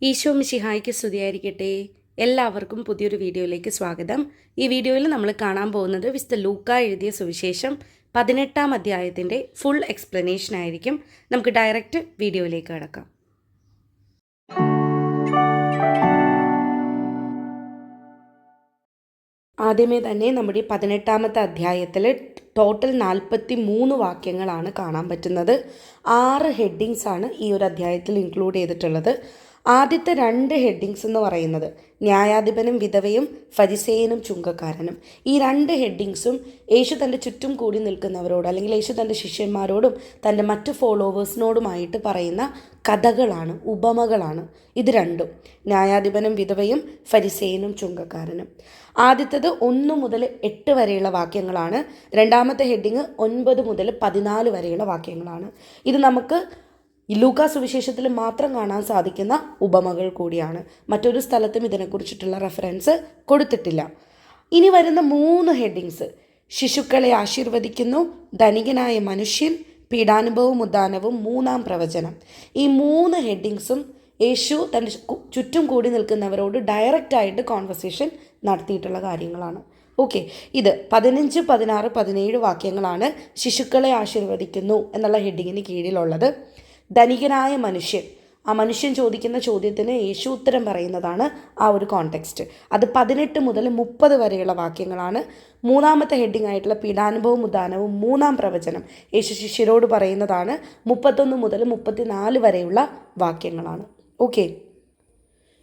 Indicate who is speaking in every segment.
Speaker 1: ഈശോ മിശിഹായ്ക്ക് സ്തുതിയായിരിക്കട്ടെ. എല്ലാവർക്കും പുതിയൊരു വീഡിയോയിലേക്ക് സ്വാഗതം. ഈ വീഡിയോയിൽ നമ്മൾ കാണാൻ പോകുന്നത് വിശുദ്ധ ലൂക്ക എഴുതിയ സുവിശേഷം 18-ാം അധ്യായത്തിൻ്റെ ഫുൾ എക്സ്പ്ലനേഷൻ ആയിരിക്കും. നമുക്ക് ഡയറക്റ്റ് വീഡിയോയിലേക്ക് കടക്കാം. ആദ്യമേ തന്നെ നമ്മുടെ 18-ാമത്തെ അധ്യായത്തിൽ ടോട്ടൽ 43 വാക്യങ്ങളാണ് കാണാൻ പറ്റുന്നത്. 6 ഹെഡിങ്സ് ആണ് ഈ ഒരു അധ്യായത്തിൽ ഇൻക്ലൂഡ് ചെയ്തിട്ടുള്ളത്. ആദ്യത്തെ 2 ഹെഡിങ്സ് എന്ന് പറയുന്നത് ന്യായാധിപനും വിധവയും ഫരിസേയനും ചുങ്കക്കാരനും. ഈ 2 ഹെഡിങ്സും യേശു തൻ്റെ ചുറ്റും കൂടി നിൽക്കുന്നവരോട് അല്ലെങ്കിൽ യേശു തൻ്റെ ശിഷ്യന്മാരോടും തൻ്റെ മറ്റ് ഫോളോവേഴ്സിനോടുമായിട്ട് പറയുന്ന കഥകളാണ്, ഉപമകളാണ് ഇത് രണ്ടും. ന്യായാധിപനും വിധവയും ഫരിസേയനും ചുങ്കക്കാരനും. ആദ്യത്തേത് 1 മുതൽ 8 വരെയുള്ള വാക്യങ്ങളാണ്. രണ്ടാമത്തെ ഹെഡിങ് 9 മുതൽ 14 വരെയുള്ള വാക്യങ്ങളാണ്. ഇത് നമുക്ക് ലൂക്കാ സുവിശേഷത്തിൽ മാത്രം കാണാൻ സാധിക്കുന്ന ഉപമകൾ കൂടിയാണ്. മറ്റൊരു സ്ഥലത്തും ഇതിനെക്കുറിച്ചിട്ടുള്ള റെഫറൻസ് കൊടുത്തിട്ടില്ല. ഇനി വരുന്ന 3 ഹെഡിങ്സ് ശിശുക്കളെ ആശീർവദിക്കുന്നു, ധനികനായ മനുഷ്യൻ, പീഡാനുഭവവും ഉദ്ധാനവും, 3-ാം പ്രവചനം. ഈ 3 ഹെഡിങ്സും യേശു തൻ്റെ ചുറ്റും കൂടി നിൽക്കുന്നവരോട് ഡയറക്റ്റായിട്ട് കോൺവെർസേഷൻ നടത്തിയിട്ടുള്ള കാര്യങ്ങളാണ്. ഓക്കെ, ഇത് 15, 16, 17 വാക്യങ്ങളാണ് ശിശുക്കളെ ആശീർവദിക്കുന്നു എന്നുള്ള ഹെഡിങ്ങിന് കീഴിലുള്ളത്. ധനികനായ മനുഷ്യൻ, ആ മനുഷ്യൻ ചോദിക്കുന്ന ചോദ്യത്തിന് യേശു ഉത്തരം പറയുന്നതാണ് ആ ഒരു കോണ്ടെക്സ്റ്റ്. അത് 18 മുതൽ 30 വരെയുള്ള വാക്യങ്ങളാണ്. 3-ാമത്തെ ഹെഡിങ് ആയിട്ടുള്ള പീഡാനുഭവവും ഉദ്ധാനവും, 3-ാം പ്രവചനം യേശു ശിഷ്യരോട് പറയുന്നതാണ്. 31 മുതൽ 34 വരെയുള്ള വാക്യങ്ങളാണ്. ഓക്കെ,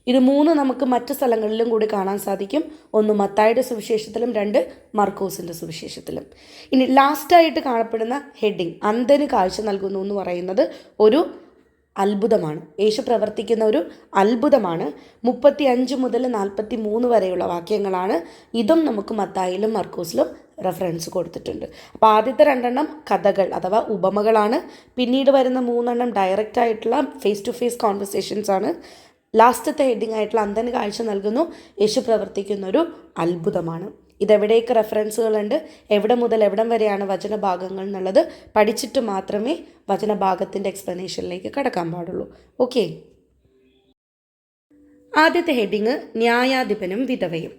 Speaker 1: ഇത് 3 നമുക്ക് മറ്റ് സ്ഥലങ്ങളിലും കൂടി കാണാൻ സാധിക്കും. 1 മത്തായിയുടെ സുവിശേഷത്തിലും 2 മർക്കോസിൻ്റെ സുവിശേഷത്തിലും. ഇനി ലാസ്റ്റായിട്ട് കാണപ്പെടുന്ന ഹെഡിങ് അന്ധന് കാഴ്ച നൽകുന്നു എന്ന് പറയുന്നത് ഒരു അത്ഭുതമാണ്. യേശു പ്രവർത്തിക്കുന്ന ഒരു അത്ഭുതമാണ്. 35 മുതൽ 43 വരെയുള്ള വാക്യങ്ങളാണ്. ഇതും നമുക്ക് മത്തായിലും മർക്കോസിലും റെഫറൻസ് കൊടുത്തിട്ടുണ്ട്. അപ്പോൾ ആദ്യത്തെ 2 കഥകൾ അഥവാ ഉപമകളാണ്. പിന്നീട് വരുന്ന 3 ഡയറക്റ്റ് ആയിട്ടുള്ള ഫേസ് ടു ഫേസ് കോൺവെർസേഷൻസ് ആണ്. ലാസ്റ്റത്തെ ഹെഡിങ് ആയിട്ടുള്ള അന്ധന് കാഴ്ച നൽകുന്നു, യേശു പ്രവർത്തിക്കുന്ന ഒരു അത്ഭുതമാണ്. ഇതെവിടെയൊക്കെ റെഫറൻസുകളുണ്ട്, എവിടെ മുതൽ എവിടം വരെയാണ് വചനഭാഗങ്ങൾ എന്നുള്ളത് പഠിച്ചിട്ട് മാത്രമേ വചനഭാഗത്തിൻ്റെ എക്സ്പ്ലനേഷനിലേക്ക് കടക്കാൻ പാടുള്ളൂ. ഓക്കെ, ആദ്യത്തെ ഹെഡിങ് ന്യായാധിപനും വിധവയും.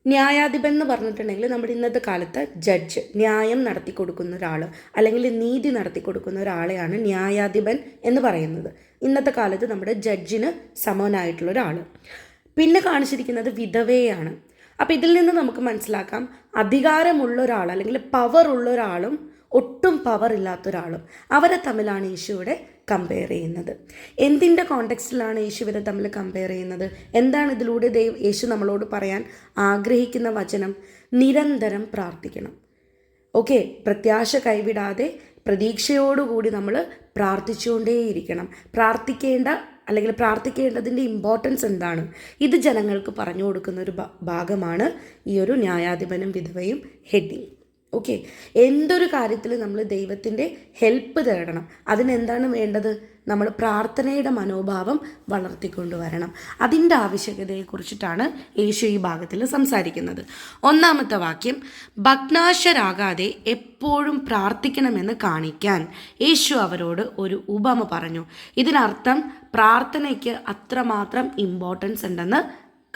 Speaker 1: ന്യായാധിപൻ എന്ന് പറഞ്ഞിട്ടുണ്ടെങ്കിൽ നമ്മുടെ ഇന്നത്തെ കാലത്ത് ജഡ്ജ്, ന്യായം നടത്തി കൊടുക്കുന്ന ഒരാൾ അല്ലെങ്കിൽ നീതി നടത്തി കൊടുക്കുന്ന ഒരാളെയാണ് ന്യായാധിപൻ എന്ന് പറയുന്നത്. ഇന്നത്തെ കാലത്ത് നമ്മുടെ ജഡ്ജിന് സമനായിട്ടുള്ള ഒരാൾ. പിന്നെ കാണിച്ചിരിക്കുന്നത് വിധവയാണ്. അപ്പോൾ ഇതിൽ നിന്ന് നമുക്ക് മനസ്സിലാക്കാം, അധികാരമുള്ള ഒരാൾ അല്ലെങ്കിൽ പവർ ഉള്ള ഒരാളും ഒട്ടും പവർ ഇല്ലാത്ത ഒരാളും, അവരെ തമ്മിലാണ് യേശുവിടെ കമ്പയർ ചെയ്യുന്നത്. എന്തിൻ്റെ കോണ്ടെക്സ്റ്റിലാണ് യേശു ഇവരെ തമ്മിൽ കമ്പയർ ചെയ്യുന്നത്? എന്താണ് ഇതിലൂടെ യേശു നമ്മളോട് പറയാൻ ആഗ്രഹിക്കുന്ന വചനം? നിരന്തരം പ്രാർത്ഥിക്കണം. ഓക്കെ, പ്രത്യാശ കൈവിടാതെ പ്രതീക്ഷയോടുകൂടി നമ്മൾ പ്രാർത്ഥിച്ചുകൊണ്ടേയിരിക്കണം. പ്രാർത്ഥിക്കേണ്ടതിൻ്റെ ഇമ്പോർട്ടൻസ് എന്താണ്? ഇത് ജനങ്ങൾക്ക് പറഞ്ഞു കൊടുക്കുന്ന ഒരു ഭാഗമാണ് ഈ ഒരു ന്യായാധിപനും വിധവയും ഹെഡിങ്. ഓക്കെ, എന്തൊരു കാര്യത്തിൽ നമ്മൾ ദൈവത്തിൻ്റെ ഹെൽപ്പ് തേടണം. അതിനെന്താണ് വേണ്ടത്? നമ്മൾ പ്രാർത്ഥനയുടെ മനോഭാവം വളർത്തിക്കൊണ്ടുവരണം. അതിൻ്റെ ആവശ്യകതയെക്കുറിച്ചിട്ടാണ് യേശു ഈ ഭാഗത്തിൽ സംസാരിക്കുന്നത്. 1-ാമത്തെ വാക്യം, ഭഗ്നാശരാകാതെ എപ്പോഴും പ്രാർത്ഥിക്കണമെന്ന് കാണിക്കാൻ യേശു അവരോട് ഒരു ഉപമ പറഞ്ഞു. ഇതിനർത്ഥം പ്രാർത്ഥനയ്ക്ക് അത്രമാത്രം ഇമ്പോർട്ടൻസ് ഉണ്ടെന്ന്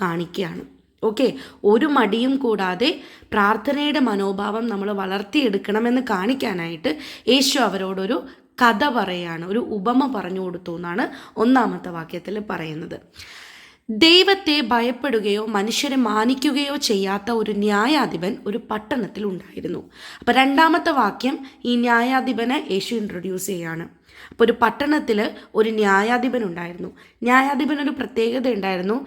Speaker 1: കാണിക്കുകയാണ്. ഓക്കെ, ഒരു മടിയും കൂടാതെ പ്രാർത്ഥനയുടെ മനോഭാവം നമ്മൾ വളർത്തിയെടുക്കണമെന്ന് കാണിക്കാനായിട്ട് യേശു അവരോടൊരു കഥ പറയുകയാണ്, ഒരു ഉപമ പറഞ്ഞു കൊടുത്തു എന്നാണ് 1-ാമത്തെ വാക്യത്തിൽ പറയുന്നത്. ദൈവത്തെ ഭയപ്പെടുകയോ മനുഷ്യരെ മാനിക്കുകയോ ചെയ്യാത്ത ഒരു ന്യായാധിപൻ ഒരു പട്ടണത്തിൽ ഉണ്ടായിരുന്നു. അപ്പോൾ 2-ാമത്തെ വാക്യം ഈ ന്യായാധിപനെ യേശു ഇൻട്രൊഡ്യൂസ് ചെയ്യുകയാണ്. അപ്പോൾ ഒരു പട്ടണത്തിൽ ഒരു ന്യായാധിപൻ ഉണ്ടായിരുന്നു. ന്യായാധിപനൊരു പ്രത്യേകത ഉണ്ടായിരുന്നു,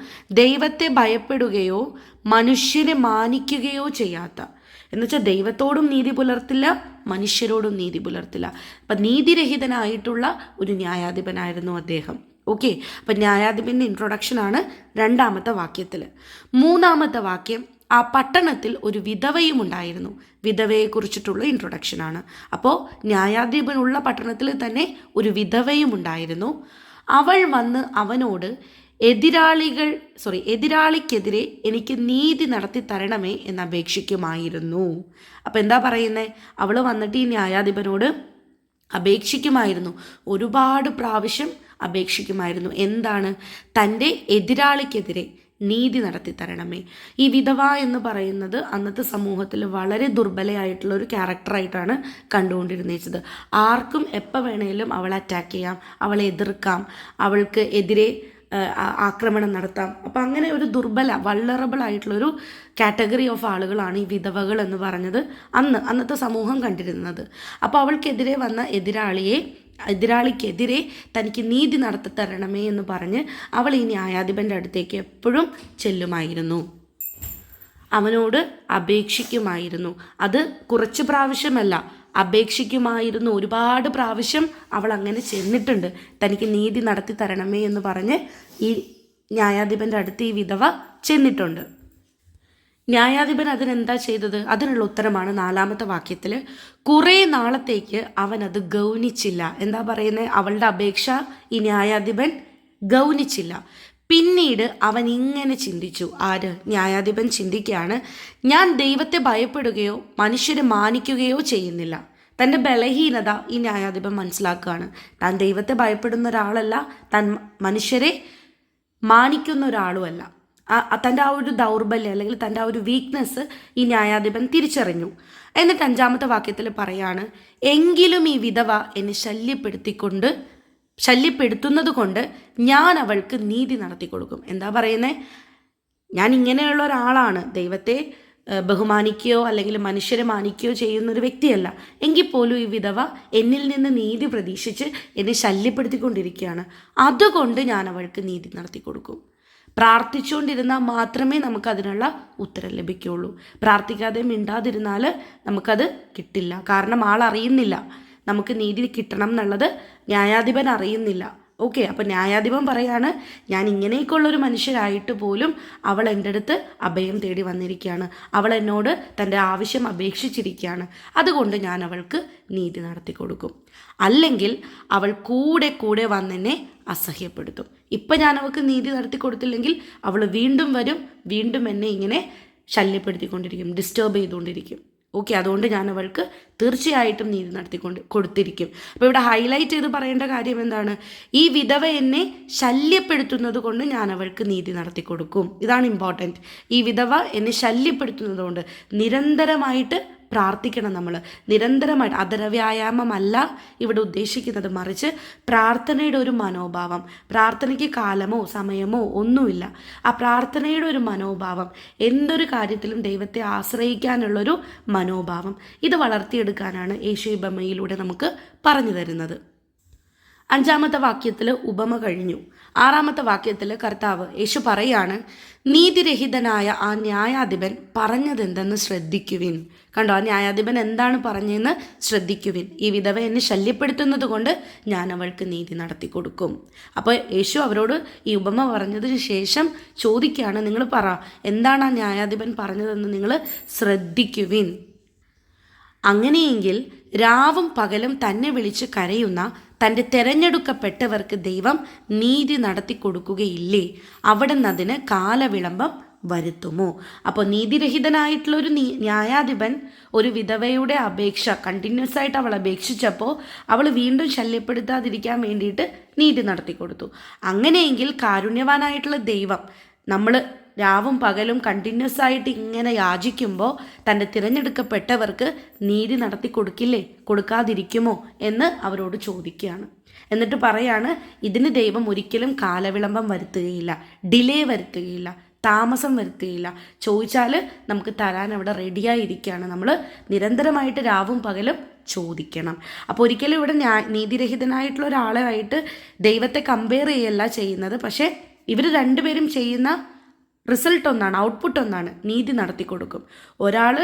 Speaker 1: ദൈവത്തെ ഭയപ്പെടുകയോ മനുഷ്യരെ മാനിക്കുകയോ ചെയ്യാത്ത, എന്നുവെച്ചാൽ ദൈവത്തോടും നീതി പുലർത്തില്ല, മനുഷ്യരോടും നീതി പുലർത്തില്ല. അപ്പം നീതിരഹിതനായിട്ടുള്ള ഒരു ന്യായാധിപനായിരുന്നു അദ്ദേഹം. ഓക്കെ, അപ്പം ന്യായാധിപൻ്റെ ഇൻട്രൊഡക്ഷനാണ് 2-ാമത്തെ വാക്യത്തിൽ. 3-ാമത്തെ വാക്യം, ആ പട്ടണത്തിൽ ഒരു വിധവയും ഉണ്ടായിരുന്നു. വിധവയെക്കുറിച്ചിട്ടുള്ള ഇൻട്രൊഡക്ഷനാണ്. അപ്പോൾ ന്യായാധിപനുള്ള പട്ടണത്തിൽ തന്നെ ഒരു വിധവയും ഉണ്ടായിരുന്നു. അവൾ വന്ന് അവനോട് എതിരാളിക്കെതിരെ എനിക്ക് നീതി നടത്തി തരണമേ എന്ന് അപേക്ഷിക്കുമായിരുന്നു. അപ്പം എന്താ പറയുന്നത്? അവൾ വന്നിട്ട് ഈ ന്യായാധിപനോട് അപേക്ഷിക്കുമായിരുന്നു. ഒരുപാട് പ്രാവശ്യം അപേക്ഷിക്കുമായിരുന്നു. എന്താണ്? തൻ്റെ എതിരാളിക്കെതിരെ നീതി നടത്തി തരണമേ. ഈ വിധവ എന്ന് പറയുന്നത് അന്നത്തെ സമൂഹത്തിൽ വളരെ ദുർബലയായിട്ടുള്ള ഒരു ക്യാരക്ടറായിട്ടാണ് കണ്ടുകൊണ്ടിരുന്നത്. ആർക്കും എപ്പോൾ വേണേലും അവളെ അറ്റാക്ക് ചെയ്യാം, അവളെ എതിർക്കാം, അവൾക്ക് എതിരെ ആക്രമണം നടത്താം. അപ്പം അങ്ങനെ ഒരു വൾണറബിൾ ആയിട്ടുള്ളൊരു കാറ്റഗറി ഓഫ് ആളുകളാണ് ഈ വിധവകൾ എന്ന് പറഞ്ഞത് അന്നത്തെ സമൂഹം കണ്ടിരുന്നത്. അപ്പോൾ അവൾക്കെതിരെ വന്ന എതിരാളിക്കെതിരെ തനിക്ക് നീതി നടത്തി തരണമേ എന്ന് പറഞ്ഞ് അവൾ ഈ ന്യായാധിപൻ്റെ അടുത്തേക്ക് എപ്പോഴും ചെല്ലുമായിരുന്നു, അവനോട് അപേക്ഷിക്കുമായിരുന്നു. അത് കുറച്ച് പ്രാവശ്യമല്ല, അപേക്ഷിക്കുമായിരുന്നു. ഒരുപാട് പ്രാവശ്യം അവൾ അങ്ങനെ ചെന്നിട്ടുണ്ട്. തനിക്ക് നീതി നടത്തി തരണമേ എന്ന് പറഞ്ഞ് ഈ ന്യായാധിപൻ്റെ അടുത്ത് ഈ വിധവ ചെന്നിട്ടുണ്ട്. ന്യായാധിപൻ അതിനെന്താ ചെയ്തത്? അതിനുള്ള ഉത്തരമാണ് 4-ാമത്തെ വാക്യത്തിൽ. കുറേ നാളത്തേക്ക് അവൻ അത് ഗൗനിച്ചില്ല. എന്താ പറയുന്നത്? അവളുടെ അപേക്ഷ ഈ ന്യായാധിപൻ ഗൗനിച്ചില്ല. പിന്നീട് അവൻ ഇങ്ങനെ ചിന്തിച്ചു. ന്യായാധിപൻ ചിന്തിക്കുകയാണ്, ഞാൻ ദൈവത്തെ ഭയപ്പെടുകയോ മനുഷ്യരെ മാനിക്കുകയോ ചെയ്യുന്നില്ല. തൻ്റെ ബലഹീനത ഈ ന്യായാധിപൻ മനസ്സിലാക്കുകയാണ്. താൻ ദൈവത്തെ ഭയപ്പെടുന്ന ഒരാളല്ല, താൻ മനുഷ്യരെ മാനിക്കുന്ന ഒരാളുമല്ല. തൻ്റെ ആ ഒരു ദൗർബല്യം അല്ലെങ്കിൽ തൻ്റെ ആ ഒരു വീക്ക്നെസ് ഈ ന്യായാധിപൻ തിരിച്ചറിഞ്ഞു. എന്നിട്ട് 5-ാമത്തെ വാക്യത്തിൽ പറയാണ്, എങ്കിലും ഈ വിധവ എന്നെ ശല്യപ്പെടുത്തുന്നത് കൊണ്ട് ഞാൻ അവൾക്ക് നീതി നടത്തി കൊടുക്കും. എന്താ പറയുന്നത്? ഞാൻ ഇങ്ങനെയുള്ള ഒരാളാണ്, ദൈവത്തെ ബഹുമാനിക്കുകയോ അല്ലെങ്കിൽ മനുഷ്യരെ മാനിക്കുകയോ ചെയ്യുന്നൊരു വ്യക്തിയല്ല. എങ്കിൽ പോലും ഈ വിധവ എന്നിൽ നിന്ന് നീതി പ്രതീക്ഷിച്ച് എന്നെ ശല്യപ്പെടുത്തിക്കൊണ്ടിരിക്കുകയാണ്. അതുകൊണ്ട് ഞാൻ അവൾക്ക് നീതി നടത്തി കൊടുക്കും. പ്രാർത്ഥിച്ചുകൊണ്ടിരുന്നാൽ മാത്രമേ നമുക്കതിനുള്ള ഉത്തരം ലഭിക്കുകയുള്ളൂ. പ്രാർത്ഥിക്കാതെ മിണ്ടാതിരുന്നാൽ നമുക്കത് കിട്ടില്ല. കാരണം ആളറിയുന്നില്ല നമുക്ക് നീതി കിട്ടണം എന്നുള്ളത്, ന്യായാധിപൻ അറിയുന്നില്ല. ഓക്കെ, അപ്പം ന്യായാധിപൻ പറയാണ്, ഞാൻ ഇങ്ങനെയൊക്കെയുള്ളൊരു മനുഷ്യരായിട്ട് പോലും അവൾ എൻ്റെ അടുത്ത് അഭയം തേടി വന്നിരിക്കുകയാണ്, അവൾ എന്നോട് തൻ്റെ ആവശ്യം അപേക്ഷിച്ചിരിക്കുകയാണ്, അതുകൊണ്ട് ഞാൻ അവൾക്ക് നീതി നടത്തി കൊടുക്കും. അല്ലെങ്കിൽ അവൾ കൂടെ വന്നെന്നെ അസഹ്യപ്പെടുത്തും. ഇപ്പം ഞാൻ അവൾക്ക് നീതി നടത്തി കൊടുത്തില്ലെങ്കിൽ അവൾ വീണ്ടും വരും, വീണ്ടും എന്നെ ഇങ്ങനെ ശല്യപ്പെടുത്തിക്കൊണ്ടിരിക്കും, ഡിസ്റ്റർബ് ചെയ്തുകൊണ്ടിരിക്കും. ഓക്കെ, അതുകൊണ്ട് ഞാൻ അവൾക്ക് തീർച്ചയായിട്ടും നീതി കൊടുത്തിരിക്കും. അപ്പോൾ ഇവിടെ ഹൈലൈറ്റ് ചെയ്ത് പറയേണ്ട കാര്യം എന്താണ്? ഈ വിധവ എന്നെ ശല്യപ്പെടുത്തുന്നത് കൊണ്ട് ഞാൻ അവൾക്ക് നീതി നടത്തി കൊടുക്കും. ഇതാണ് ഇമ്പോർട്ടൻറ്റ്. ഈ വിധവ എന്നെ ശല്യപ്പെടുത്തുന്നത് കൊണ്ട് നിരന്തരമായിട്ട് പ്രാർത്ഥിക്കണം. നമ്മൾ നിരന്തരമായിട്ട്, അധരവ്യായാമമല്ല ഇവിടെ ഉദ്ദേശിക്കുന്നത്, മറിച്ച് പ്രാർത്ഥനയുടെ ഒരു മനോഭാവം. പ്രാർത്ഥനയ്ക്ക് കാലമോ സമയമോ ഒന്നുമില്ല. ആ പ്രാർത്ഥനയുടെ ഒരു മനോഭാവം, എന്തൊരു കാര്യത്തിലും ദൈവത്തെ ആശ്രയിക്കാനുള്ളൊരു മനോഭാവം, ഇത് വളർത്തിയെടുക്കാനാണ് യേശുബമയിലൂടെ നമുക്ക് പറഞ്ഞു തരുന്നത്. 5-ാമത്തെ വാക്യത്തിൽ ഉപമ കഴിഞ്ഞു. 6-ാമത്തെ വാക്യത്തിൽ കർത്താവ് യേശു പറയാണ്, നീതിരഹിതനായ ആ ന്യായാധിപൻ പറഞ്ഞതെന്തെന്ന് ശ്രദ്ധിക്കുവിൻ. കണ്ടോ, ആ ന്യായാധിപൻ എന്താണ് പറഞ്ഞതെന്ന് ശ്രദ്ധിക്കുവിൻ. ഈ വിധവ എന്നെ ശല്യപ്പെടുത്തുന്നത് കൊണ്ട് ഞാൻ അവൾക്ക് നീതി നടത്തി കൊടുക്കും. അപ്പോൾ യേശു അവരോട് ഈ ഉപമ പറഞ്ഞതിന് ശേഷം ചോദിക്കുകയാണ്, നിങ്ങൾ പറ, എന്താണ് ആ ന്യായാധിപൻ പറഞ്ഞതെന്ന് നിങ്ങൾ ശ്രദ്ധിക്കുവിൻ. അങ്ങനെയെങ്കിൽ രാവും പകലും തന്നെ വിളിച്ച് കരയുന്ന തൻ്റെ തിരഞ്ഞെടുക്കപ്പെട്ടവർക്ക് ദൈവം നീതി നടത്തി കൊടുക്കുകയില്ലേ? അവിടുന്ന് അതിന് കാലവിളംബം വരുത്തുമോ? അപ്പോൾ നീതിരഹിതനായിട്ടുള്ളൊരു ന്യായാധിപൻ ഒരു വിധവയുടെ അപേക്ഷ കണ്ടിന്യൂസ് ആയിട്ട് അവൾ അപേക്ഷിച്ചപ്പോൾ അവൾ വീണ്ടും ശല്യപ്പെടുത്താതിരിക്കാൻ വേണ്ടിയിട്ട് നീതി നടത്തി കൊടുത്തു. അങ്ങനെയെങ്കിൽ കാരുണ്യവാനായിട്ടുള്ള ദൈവം നമ്മൾ രാവും പകലും കണ്ടിന്യൂസ് ആയിട്ട് ഇങ്ങനെ യാചിക്കുമ്പോൾ തൻ്റെ തിരഞ്ഞെടുക്കപ്പെട്ടവർക്ക് നീതി നടത്തി കൊടുക്കാതിരിക്കുമോ എന്ന് അവരോട് ചോദിക്കുകയാണ്. എന്നിട്ട് പറയാണ്, ഇതിന് ദൈവം ഒരിക്കലും കാലവിളംബം വരുത്തുകയില്ല, ഡിലേ വരുത്തുകയില്ല, താമസം വരുത്തുകയില്ല. ചോദിച്ചാൽ നമുക്ക് തരാൻ അവിടെ റെഡിയായിരിക്കുകയാണ്. നമ്മൾ നിരന്തരമായിട്ട് രാവും പകലും ചോദിക്കണം. അപ്പോൾ ഒരിക്കലും ഇവിടെ നീതിരഹിതനായിട്ടുള്ള ഒരാളായിട്ട് ദൈവത്തെ കമ്പയർ ചെയ്യല്ല ചെയ്യുന്നത്. പക്ഷേ ഇവർ രണ്ടുപേരും ചെയ്യുന്ന റിസൾട്ട് ഒന്നാണ്, ഔട്ട്പുട്ട് ഒന്നാണ്, നീതി നടത്തി കൊടുക്കും. ഒരാൾ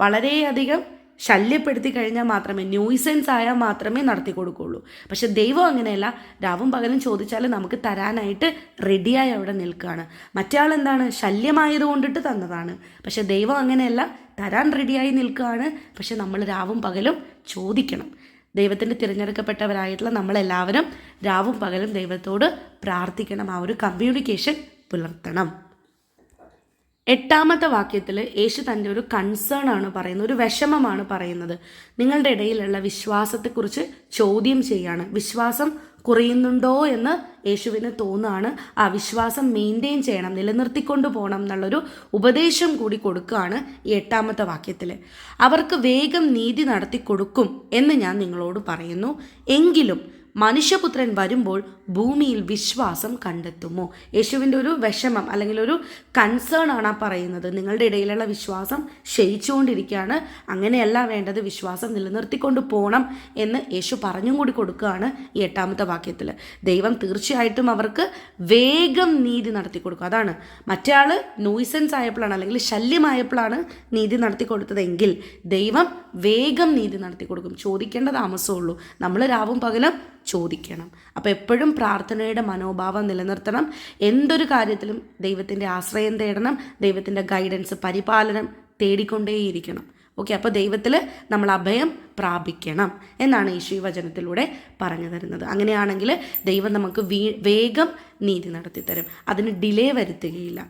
Speaker 1: വളരെയധികം ശല്യപ്പെടുത്തി കഴിഞ്ഞാൽ മാത്രമേ, ന്യൂസൻസ് ആയാൽ മാത്രമേ നടത്തി കൊടുക്കുകയുള്ളൂ. പക്ഷെ ദൈവം അങ്ങനെയല്ല, രാവും പകലും ചോദിച്ചാൽ നമുക്ക് തരാനായിട്ട് റെഡിയായി അവിടെ നിൽക്കുകയാണ്. മറ്റേ ആൾ എന്താണ്, ശല്യമായത് കൊണ്ടിട്ട് തന്നതാണ്. പക്ഷെ ദൈവം അങ്ങനെയല്ല, തരാൻ റെഡിയായി നിൽക്കുകയാണ്. പക്ഷെ നമ്മൾ രാവും പകലും ചോദിക്കണം. ദൈവത്തിൻ്റെ തിരഞ്ഞെടുക്കപ്പെട്ടവരായിട്ടുള്ള നമ്മളെല്ലാവരും രാവും പകലും ദൈവത്തോട് പ്രാർത്ഥിക്കണം. ആ ഒരു കമ്മ്യൂണിക്കേഷൻ പുലർത്തണം. 8-ാമത്തെ വാക്യത്തിൽ യേശു തൻ്റെ ഒരു കൺസേൺ ആണ് പറയുന്നത്, ഒരു വിഷമമാണ് പറയുന്നത്. നിങ്ങളുടെ ഇടയിലുള്ള വിശ്വാസത്തെക്കുറിച്ച് ചോദ്യം ചെയ്യാണ്. വിശ്വാസം കുറയുന്നുണ്ടോ എന്ന് യേശുവിന് തോന്നുകയാണ്. ആ വിശ്വാസം മെയിൻറ്റെയിൻ ചെയ്യണം, നിലനിർത്തിക്കൊണ്ട് പോകണം എന്നുള്ളൊരു ഉപദേശം കൂടി കൊടുക്കുകയാണ് ഈ 8ാമത്തെ വാക്യത്തിൽ. അവർക്ക് വേഗം നീതി നടത്തി കൊടുക്കും എന്ന് ഞാൻ നിങ്ങളോട് പറയുന്നു. എങ്കിലും മനുഷ്യപുത്രൻ വരുമ്പോൾ ഭൂമിയിൽ വിശ്വാസം കണ്ടെത്തുമോ? യേശുവിൻ്റെ ഒരു വിഷമം അല്ലെങ്കിൽ ഒരു കൺസേൺ ആണ് ആ പറയുന്നത്. നിങ്ങളുടെ ഇടയിലുള്ള വിശ്വാസം ക്ഷയിച്ചുകൊണ്ടിരിക്കുകയാണ്, അങ്ങനെയല്ല വേണ്ടത്, വിശ്വാസം നിലനിർത്തിക്കൊണ്ട് പോകണം എന്ന് യേശു പറഞ്ഞും കൂടി കൊടുക്കുകയാണ് ഈ 8ാമത്തെ വാക്യത്തിൽ. ദൈവം തീർച്ചയായിട്ടും അവർക്ക് വേഗം നീതി നടത്തി കൊടുക്കും. അതാണ്, മറ്റേ ആൾ നോയ്സൻസ് ആയപ്പോഴാണ് അല്ലെങ്കിൽ ശല്യമായപ്പോഴാണ് നീതി നടത്തി കൊടുത്തതെങ്കിൽ ദൈവം വേഗം നീതി നടത്തി കൊടുക്കും. ചോദിക്കേണ്ട താമസമുള്ളൂ. നമ്മൾ രാവും പകലും ചോദിക്കണം. അപ്പോൾ എപ്പോഴും പ്രാർത്ഥനയുടെ മനോഭാവം നിലനിർത്തണം. എന്തൊരു കാര്യത്തിലും ദൈവത്തിൻ്റെ ആശ്രയം തേടണം, ദൈവത്തിൻ്റെ ഗൈഡൻസ്, പരിപാലനം തേടിക്കൊണ്ടേയിരിക്കണം. ഓക്കെ, അപ്പോൾ ദൈവത്തിൽ നമ്മൾ അഭയം പ്രാപിക്കണം എന്നാണ് യേശു ഈ വചനത്തിലൂടെ പറഞ്ഞു തരുന്നത്. അങ്ങനെയാണെങ്കിൽ ദൈവം നമുക്ക് വേഗം നീതി നടത്തി തരും, അതിന് ഡിലേ വരുത്തുകയില്ല.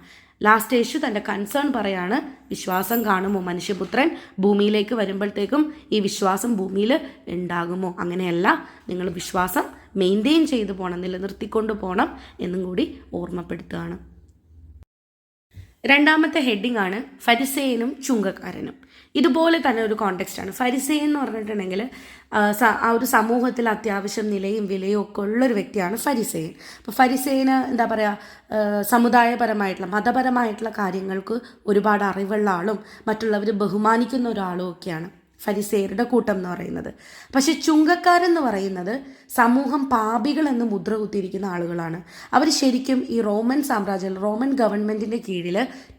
Speaker 1: ലാസ്റ്റ് യേശു തൻ്റെ കൺസേൺ പറയാണ്, വിശ്വാസം കാണുമോ? മനുഷ്യപുത്രൻ ഭൂമിയിലേക്ക് വരുമ്പോഴത്തേക്കും ഈ വിശ്വാസം ഭൂമിയിൽ ഉണ്ടാകുമോ? അങ്ങനെയല്ല, നിങ്ങൾ വിശ്വാസം മെയിൻറ്റെയിൻ ചെയ്തു പോകണം, നിലനിർത്തിക്കൊണ്ട് പോകണം എന്നും കൂടി ഓർമ്മപ്പെടുത്തുകയാണ്. 2ാമത്തെ ഹെഡിങ് ആണ് ഫരിസേയനും ചുങ്കക്കാരനും. ഇതുപോലെ തന്നെ ഒരു കോണ്ടെക്സ്റ്റാണ്. ഫരിസേയൻ എന്ന് പറഞ്ഞിട്ടുണ്ടെങ്കിൽ ആ ഒരു സമൂഹത്തിൽ അത്യാവശ്യം നിലയും വിലയും ഒക്കെ ഉള്ളൊരു വ്യക്തിയാണ് ഫരിസേയൻ. അപ്പോൾ ഫരിസേയന് എന്താ പറയുക, സമുദായപരമായിട്ടുള്ള മതപരമായിട്ടുള്ള കാര്യങ്ങൾക്ക് ഒരുപാട് അറിവുള്ള ആളും മറ്റുള്ളവർ ബഹുമാനിക്കുന്ന ഒരാളും ഒക്കെയാണ് ഫരിസേയരുടെ കൂട്ടം എന്ന് പറയുന്നത്. പക്ഷെ ചുങ്കക്കാരെന്ന് പറയുന്നത് സമൂഹം പാപികൾ എന്ന് മുദ്ര കുത്തിയിരിക്കുന്ന ആളുകളാണ്. അവർ ശരിക്കും ഈ റോമൻ സാമ്രാജ്യം, റോമൻ ഗവൺമെൻറ്റിൻ്റെ കീഴിൽ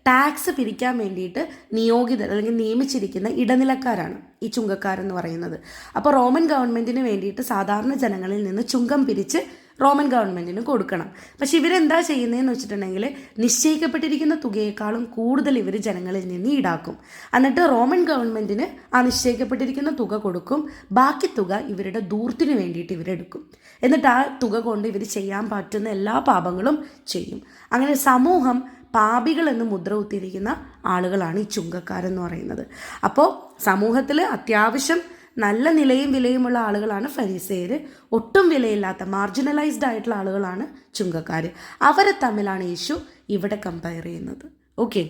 Speaker 1: ടാക്സ് പിരിക്കാൻ വേണ്ടിയിട്ട് നിയോഗിതർ അല്ലെങ്കിൽ നിയമിച്ചിരിക്കുന്ന ഇടനിലക്കാരാണ് ഈ ചുങ്കക്കാരെന്ന് പറയുന്നത്. അപ്പോൾ റോമൻ ഗവൺമെൻറ്റിന് വേണ്ടിയിട്ട് സാധാരണ ജനങ്ങളിൽ നിന്ന് ചുങ്കം പിരിച്ച് റോമൻ ഗവൺമെൻറ്റിന് കൊടുക്കണം. പക്ഷെ ഇവരെന്താ ചെയ്യുന്നതെന്ന് വെച്ചിട്ടുണ്ടെങ്കിൽ നിശ്ചയിക്കപ്പെട്ടിരിക്കുന്ന തുകയേക്കാളും കൂടുതൽ ഇവർ ജനങ്ങളിൽ നിന്ന് ഈടാക്കും. എന്നിട്ട് റോമൻ ഗവൺമെൻറ്റിന് ആ നിശ്ചയിക്കപ്പെട്ടിരിക്കുന്ന തുക കൊടുക്കും, ബാക്കി തുക ഇവരുടെ ദൂർത്തിന് വേണ്ടിയിട്ട് ഇവരെടുക്കും. എന്നിട്ട് ആ തുക കൊണ്ട് ഇവർ ചെയ്യാൻ പറ്റുന്ന എല്ലാ പാപങ്ങളും ചെയ്യും. അങ്ങനെ സമൂഹം പാപികൾ എന്ന് മുദ്ര കുത്തിയിരിക്കുന്ന ആളുകളാണ് ഈ ചുങ്കക്കാരെന്ന് പറയുന്നത്. അപ്പോൾ സമൂഹത്തിൽ അത്യാവശ്യം നല്ല നിലയും വിലയുമുള്ള ആളുകളാണ് ഫരിസേയർ, ഒട്ടും വിലയില്ലാത്ത മാർജിനലൈസ്ഡ് ആയിട്ടുള്ള ആളുകളാണ് ചുങ്കക്കാർ. അവരെ തമ്മിലാണ് യേശു ഇവിടെ കമ്പയർ ചെയ്യുന്നത്. ഓക്കെ,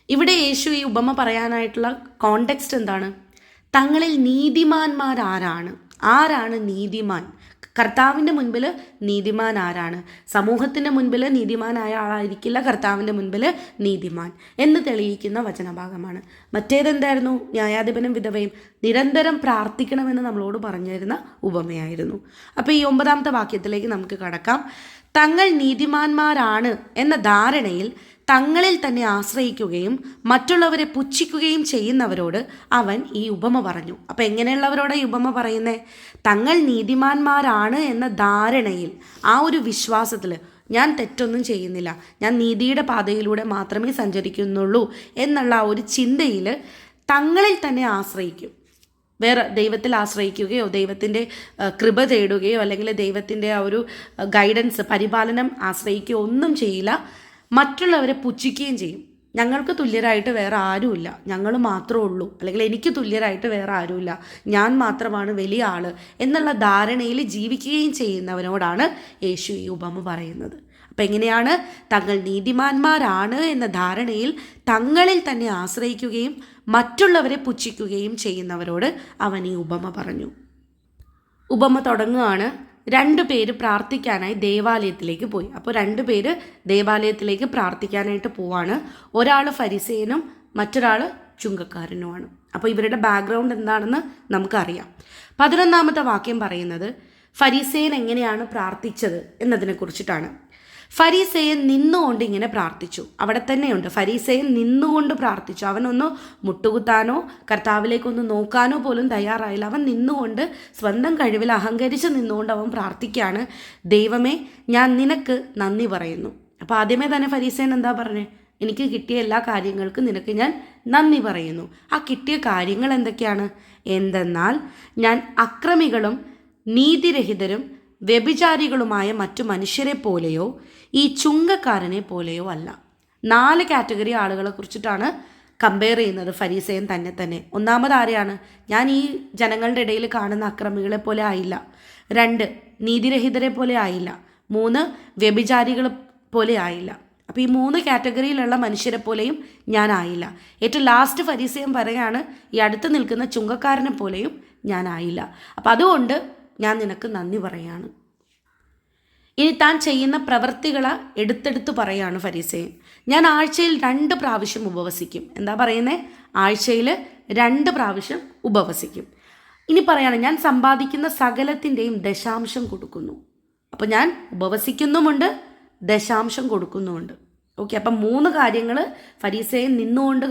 Speaker 1: ഇവിടെ യേശു ഈ ഉപമ പറയാനായിട്ടുള്ള കോണ്ടെക്സ്റ്റ് എന്താണ്? തങ്ങളിൽ നീതിമാന്മാർ ആരാണ് നീതിമാൻ? കർത്താവിൻ്റെ മുൻപിൽ നീതിമാൻ ആരാണ്? സമൂഹത്തിൻ്റെ മുൻപിൽ നീതിമാനായ ആളായിരിക്കില്ല കർത്താവിൻ്റെ മുൻപിൽ നീതിമാൻ എന്ന് തെളിയിക്കുന്ന വചനഭാഗമാണ്. മറ്റേതെന്തായിരുന്നു? ന്യായാധിപനും വിധവയും നിരന്തരം പ്രാർത്ഥിക്കണമെന്ന് നമ്മളോട് പറഞ്ഞു തരുന്ന ഉപമയായിരുന്നു. അപ്പോൾ ഈ 9ാമത്തെ വാക്യത്തിലേക്ക് നമുക്ക് കടക്കാം. തങ്ങൾ നീതിമാന്മാരാണ് എന്ന ധാരണയിൽ തങ്ങളിൽ തന്നെ ആശ്രയിക്കുകയും മറ്റുള്ളവരെ പുച്ഛിക്കുകയും ചെയ്യുന്നവരോട് അവൻ ഈ ഉപമ പറഞ്ഞു. അപ്പം എങ്ങനെയുള്ളവരോട് ഈ ഉപമ പറയുന്നത്? തങ്ങൾ നീതിമാന്മാരാണ് എന്ന ധാരണയിൽ, ആ ഒരു വിശ്വാസത്തിൽ, ഞാൻ തെറ്റൊന്നും ചെയ്യുന്നില്ല, ഞാൻ നീതിയുടെ പാതയിലൂടെ മാത്രമേ സഞ്ചരിക്കുന്നുള്ളൂ എന്നുള്ള ആ ഒരു ചിന്തയിൽ തങ്ങളിൽ തന്നെ ആശ്രയിക്കും. വേറെ ദൈവത്തിൽ ആശ്രയിക്കുകയോ ദൈവത്തിൻ്റെ കൃപ തേടുകയോ അല്ലെങ്കിൽ ദൈവത്തിൻ്റെ ആ ഒരു ഗൈഡൻസ്, പരിപാലനം ആശ്രയിക്കുകയോ ഒന്നും ചെയ്യില്ല. മറ്റുള്ളവരെ പുച്ഛിക്കുകയും ചെയ്യും. ഞങ്ങൾക്ക് തുല്യരായിട്ട് വേറെ ആരുമില്ല, ഞങ്ങൾ മാത്രമേ ഉള്ളൂ, അല്ലെങ്കിൽ എനിക്ക് തുല്യരായിട്ട് വേറെ ആരുമില്ല, ഞാൻ മാത്രമാണ് വലിയ ആൾ എന്നുള്ള ധാരണയിൽ ജീവിക്കുകയും ചെയ്യുന്നവനോടാണ് യേശു ഈ ഉപമ പറയുന്നത്. അപ്പം എങ്ങനെയാണ്? തങ്ങൾ നീതിമാന്മാരാണ് എന്ന ധാരണയിൽ തങ്ങളിൽ തന്നെ ആശ്രയിക്കുകയും മറ്റുള്ളവരെ പുച്ഛിക്കുകയും ചെയ്യുന്നവരോട് അവൻ ഈ ഉപമ പറഞ്ഞു. ഉപമ തുടങ്ങുകയാണ്. 2 പേര് പ്രാർത്ഥിക്കാനായി ദേവാലയത്തിലേക്ക് പോയി. അപ്പോൾ 2 പേര് ദേവാലയത്തിലേക്ക് പ്രാർത്ഥിക്കാനായിട്ട് പോവാണ്. ഒരാൾ ഫരിസേയനും മറ്റൊരാൾ ചുങ്കക്കാരനുമാണ്. അപ്പോൾ ഇവരുടെ ബാക്ക്ഗ്രൗണ്ട് എന്താണെന്ന് നമുക്കറിയാം. 11ാമത്തെ വാക്യം പറയുന്നത് ഫരിസേയൻ എങ്ങനെയാണ് പ്രാർത്ഥിച്ചത് എന്നതിനെക്കുറിച്ചിട്ടാണ്. ഫരീസേയൻ നിന്നുകൊണ്ട് ഇങ്ങനെ പ്രാർത്ഥിച്ചു. അവിടെ തന്നെയുണ്ട്, ഫരീസേയൻ നിന്നുകൊണ്ട് പ്രാർത്ഥിച്ചു. അവനൊന്ന് മുട്ടുകുത്താനോ കർത്താവിലേക്കൊന്ന് നോക്കാനോ പോലും തയ്യാറായില്ല. അവൻ നിന്നുകൊണ്ട് സ്വന്തം കഴിവിൽ അഹങ്കരിച്ച് നിന്നുകൊണ്ട് അവൻ പ്രാർത്ഥിക്കുകയാണ്, ദൈവമേ ഞാൻ നിനക്ക് നന്ദി പറയുന്നു. അപ്പോൾ ആദ്യമേ തന്നെ ഫരീസേയൻ എന്താ പറഞ്ഞേ? എനിക്ക് കിട്ടിയ എല്ലാ കാര്യങ്ങൾക്കും നിനക്ക് ഞാൻ നന്ദി പറയുന്നു. ആ കിട്ടിയ കാര്യങ്ങൾ എന്തൊക്കെയാണ്? എന്തെന്നാൽ ഞാൻ അക്രമികളും നീതിരഹിതരും വ്യഭിചാരികളുമായ മറ്റു മനുഷ്യരെ പോലെയോ ഈ ചുങ്കക്കാരനെ പോലെയോ അല്ല. 4 കാറ്റഗറി ആളുകളെ കുറിച്ചിട്ടാണ് കമ്പയർ ചെയ്യുന്നത് ഫരീസേയൻ തന്നെ. ഒന്നാമത് ആരെയാണ്? ഞാൻ ഈ ജനങ്ങളുടെ ഇടയിൽ കാണുന്ന അക്രമികളെ പോലെ ആയില്ല. 2 നീതിരഹിതരെ പോലെ ആയില്ല. 3 വ്യഭിചാരികൾ പോലെ ആയില്ല. അപ്പോൾ ഈ 3 കാറ്റഗറിയിലുള്ള മനുഷ്യരെ പോലെയും ഞാനായില്ല. ഏറ്റവും ലാസ്റ്റ് ഫരീസയൻ പറയാണ്, ഈ അടുത്ത് നിൽക്കുന്ന ചുങ്കക്കാരനെ പോലെയും ഞാനായില്ല. അപ്പം അതുകൊണ്ട് ഞാൻ നിനക്ക് നന്ദി പറയാണ്. ഇനി താൻ ചെയ്യുന്ന പ്രവൃത്തികളെ എടുത്തെടുത്ത് പറയാണ് ഫരീസയൻ. ഞാൻ ആഴ്ചയിൽ 2 പ്രാവശ്യം ഉപവസിക്കും. എന്താ പറയുന്നത്? ആഴ്ചയിൽ 2 പ്രാവശ്യം ഉപവസിക്കും. ഇനി പറയാണ്, ഞാൻ സമ്പാദിക്കുന്ന സകലത്തിൻ്റെയും ദശാംശം കൊടുക്കുന്നു. അപ്പോൾ ഞാൻ ഉപവസിക്കുന്നുമുണ്ട്, ദശാംശം കൊടുക്കുന്നുമുണ്ട്. ഓക്കെ, അപ്പം 3 കാര്യങ്ങൾ ഫരീസയൻ നിന്നുകൊണ്ട്